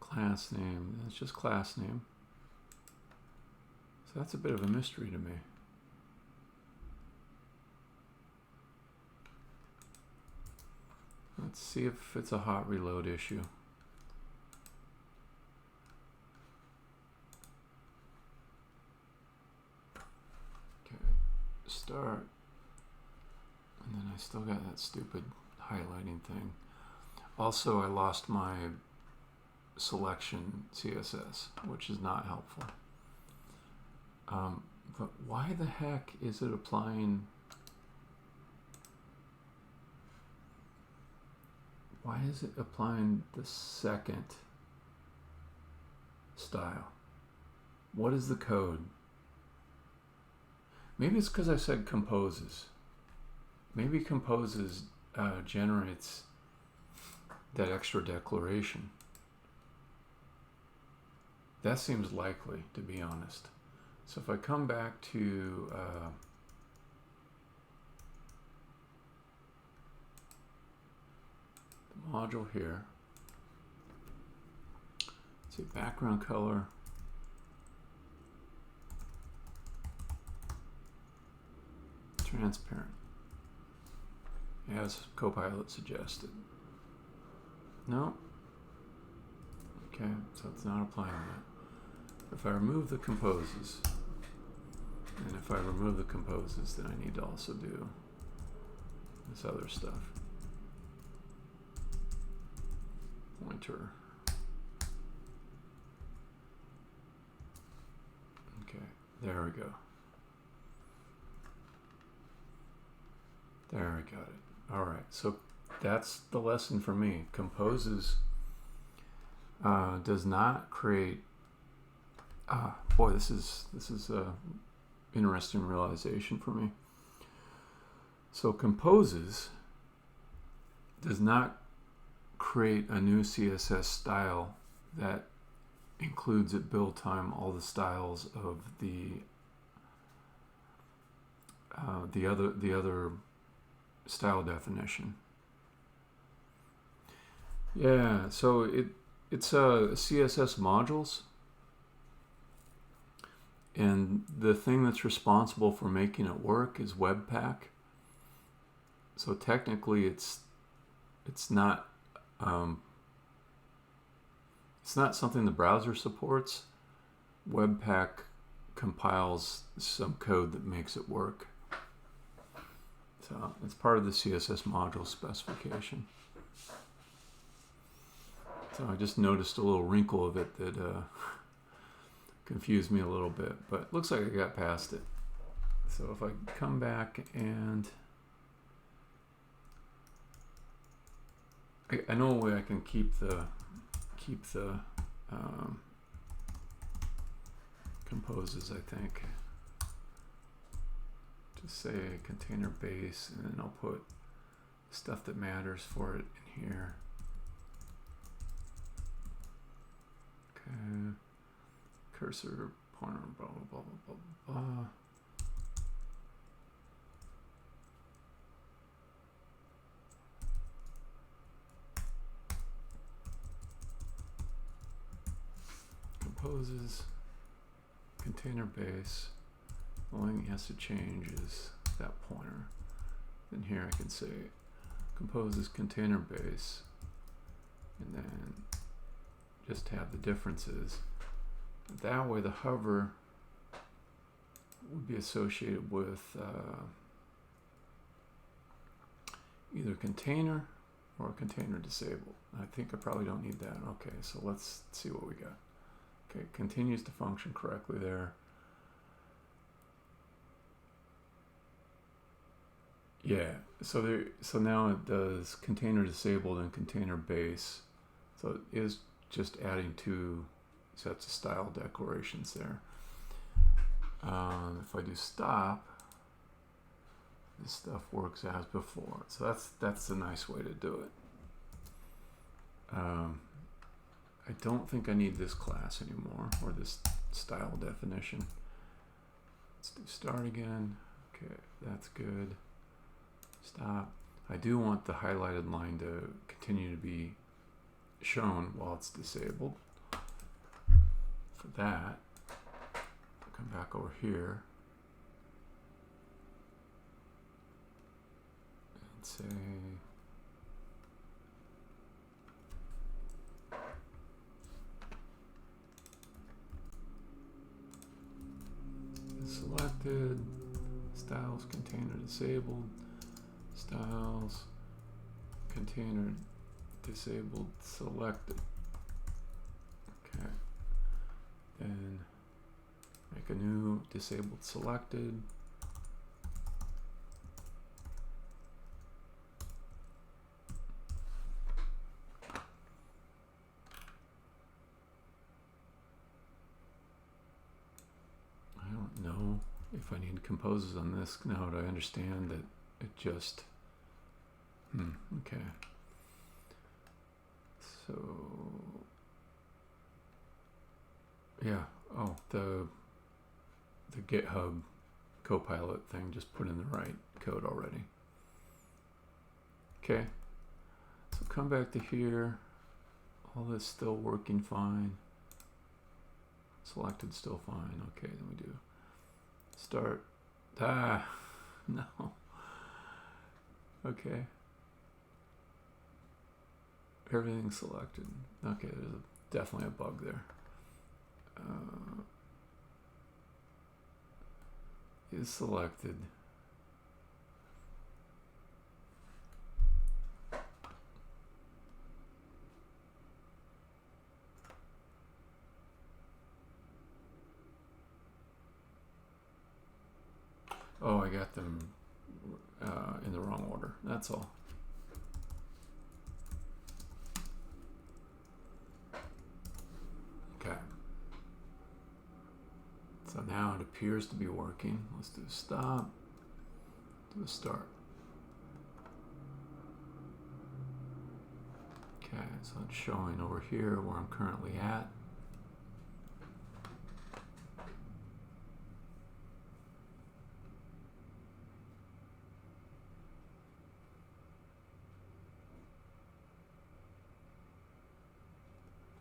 A: Class name, it's just class name. So that's a bit of a mystery to me. Let's see if it's a hot reload issue. Start, and then I still got that stupid highlighting thing. Also, I lost my selection CSS, which is not helpful. But why the heck is it applying? Why is it applying the second style? What is the code? Maybe it's because I said composes. Maybe composes generates that extra declaration. That seems likely, to be honest. So if I come back to the module here, let's see, background color, transparent, as Copilot suggested. No. Okay, so it's not applying that. If I remove the composes, and if I remove the composes, then I need to also do this other stuff. Pointer. Okay, there we go. There we got it. All right, so that's the lesson for me. Composes does not create. Boy, this is a interesting realization for me. So composes does not create a new CSS style that includes at build time all the styles of the other style definition. Yeah, so it's CSS modules, and the thing that's responsible for making it work is Webpack. So technically, it's not something the browser supports. Webpack compiles some code that makes it work. So it's part of the CSS module specification. So I just noticed a little wrinkle of it that confused me a little bit, but it looks like I got past it. So if I come back and I know a way I can keep the composes, I think. Just say container base, and then I'll put stuff that matters for it in here. Okay, cursor, pointer, blah, blah, blah, blah, blah, blah. Composes, container base, the only thing it has to change is that pointer. Then here I can say composes container base, and then just have the differences. That way the hover would be associated with either container or container disabled. I think I probably don't need that. Okay, so let's see what we got. Okay, it continues to function correctly there. Yeah, so now it does container disabled and container base. So it is just adding two sets of style declarations there. If I do stop, this stuff works as before. So that's a nice way to do it. I don't think I need this class anymore, or this style definition. Let's do start again. Okay, that's good. Stop. I do want the highlighted line to continue to be shown while it's disabled. For that, I'll come back over here and say selected, styles container disabled, styles container disabled selected. Okay, then make a new disabled selected. I don't know if I need composes on this now that I understand that it just okay. So, yeah. Oh, the GitHub Copilot thing just put in the right code already. Okay. So come back to here. All this still working fine. Selected still fine. Okay, then we do start. Ah, no. Okay. Everything's selected. Okay, there's definitely a bug there. Is selected. Oh, I got them in the wrong order. That's all. Okay. So now it appears to be working. Let's do a stop. Do a start. Okay, so it's showing over here where I'm currently at.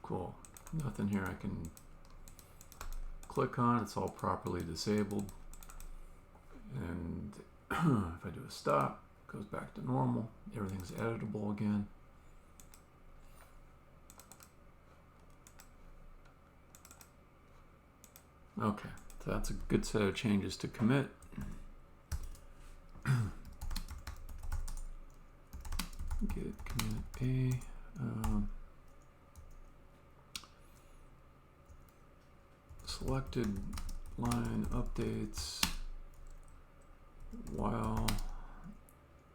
A: Cool. Nothing here I can click on. It's all properly disabled. And if I do a stop, it goes back to normal. Everything's editable again. Okay, so that's a good set of changes to commit. Git commit A. Selected line updates while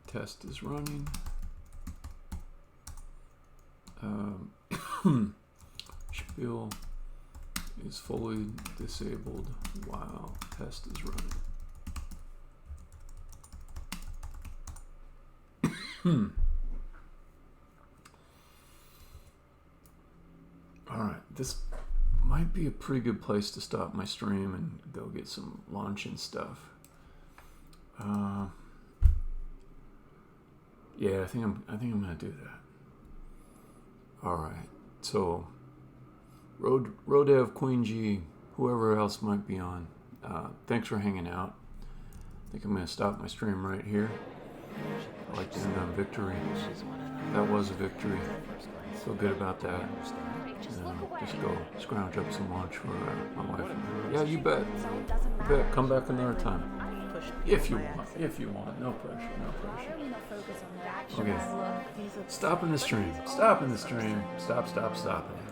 A: test is running. Spiel is fully disabled while test is running. All right, this might be a pretty good place to stop my stream and go get some lunch and stuff. Yeah, I think I'm gonna do that. All right, so Rodev, Queen G, whoever else might be on, thanks for hanging out. I think I'm gonna stop my stream right here. I like to end on victory. That was a victory. Feel good about that. Just go scrounge up some lunch for my wife. Yeah, you bet. You bet. Come back another time. If you want. If you want. No pressure. No pressure. Okay. Stopping the stream. Stopping the stream. Stop. Stopping it.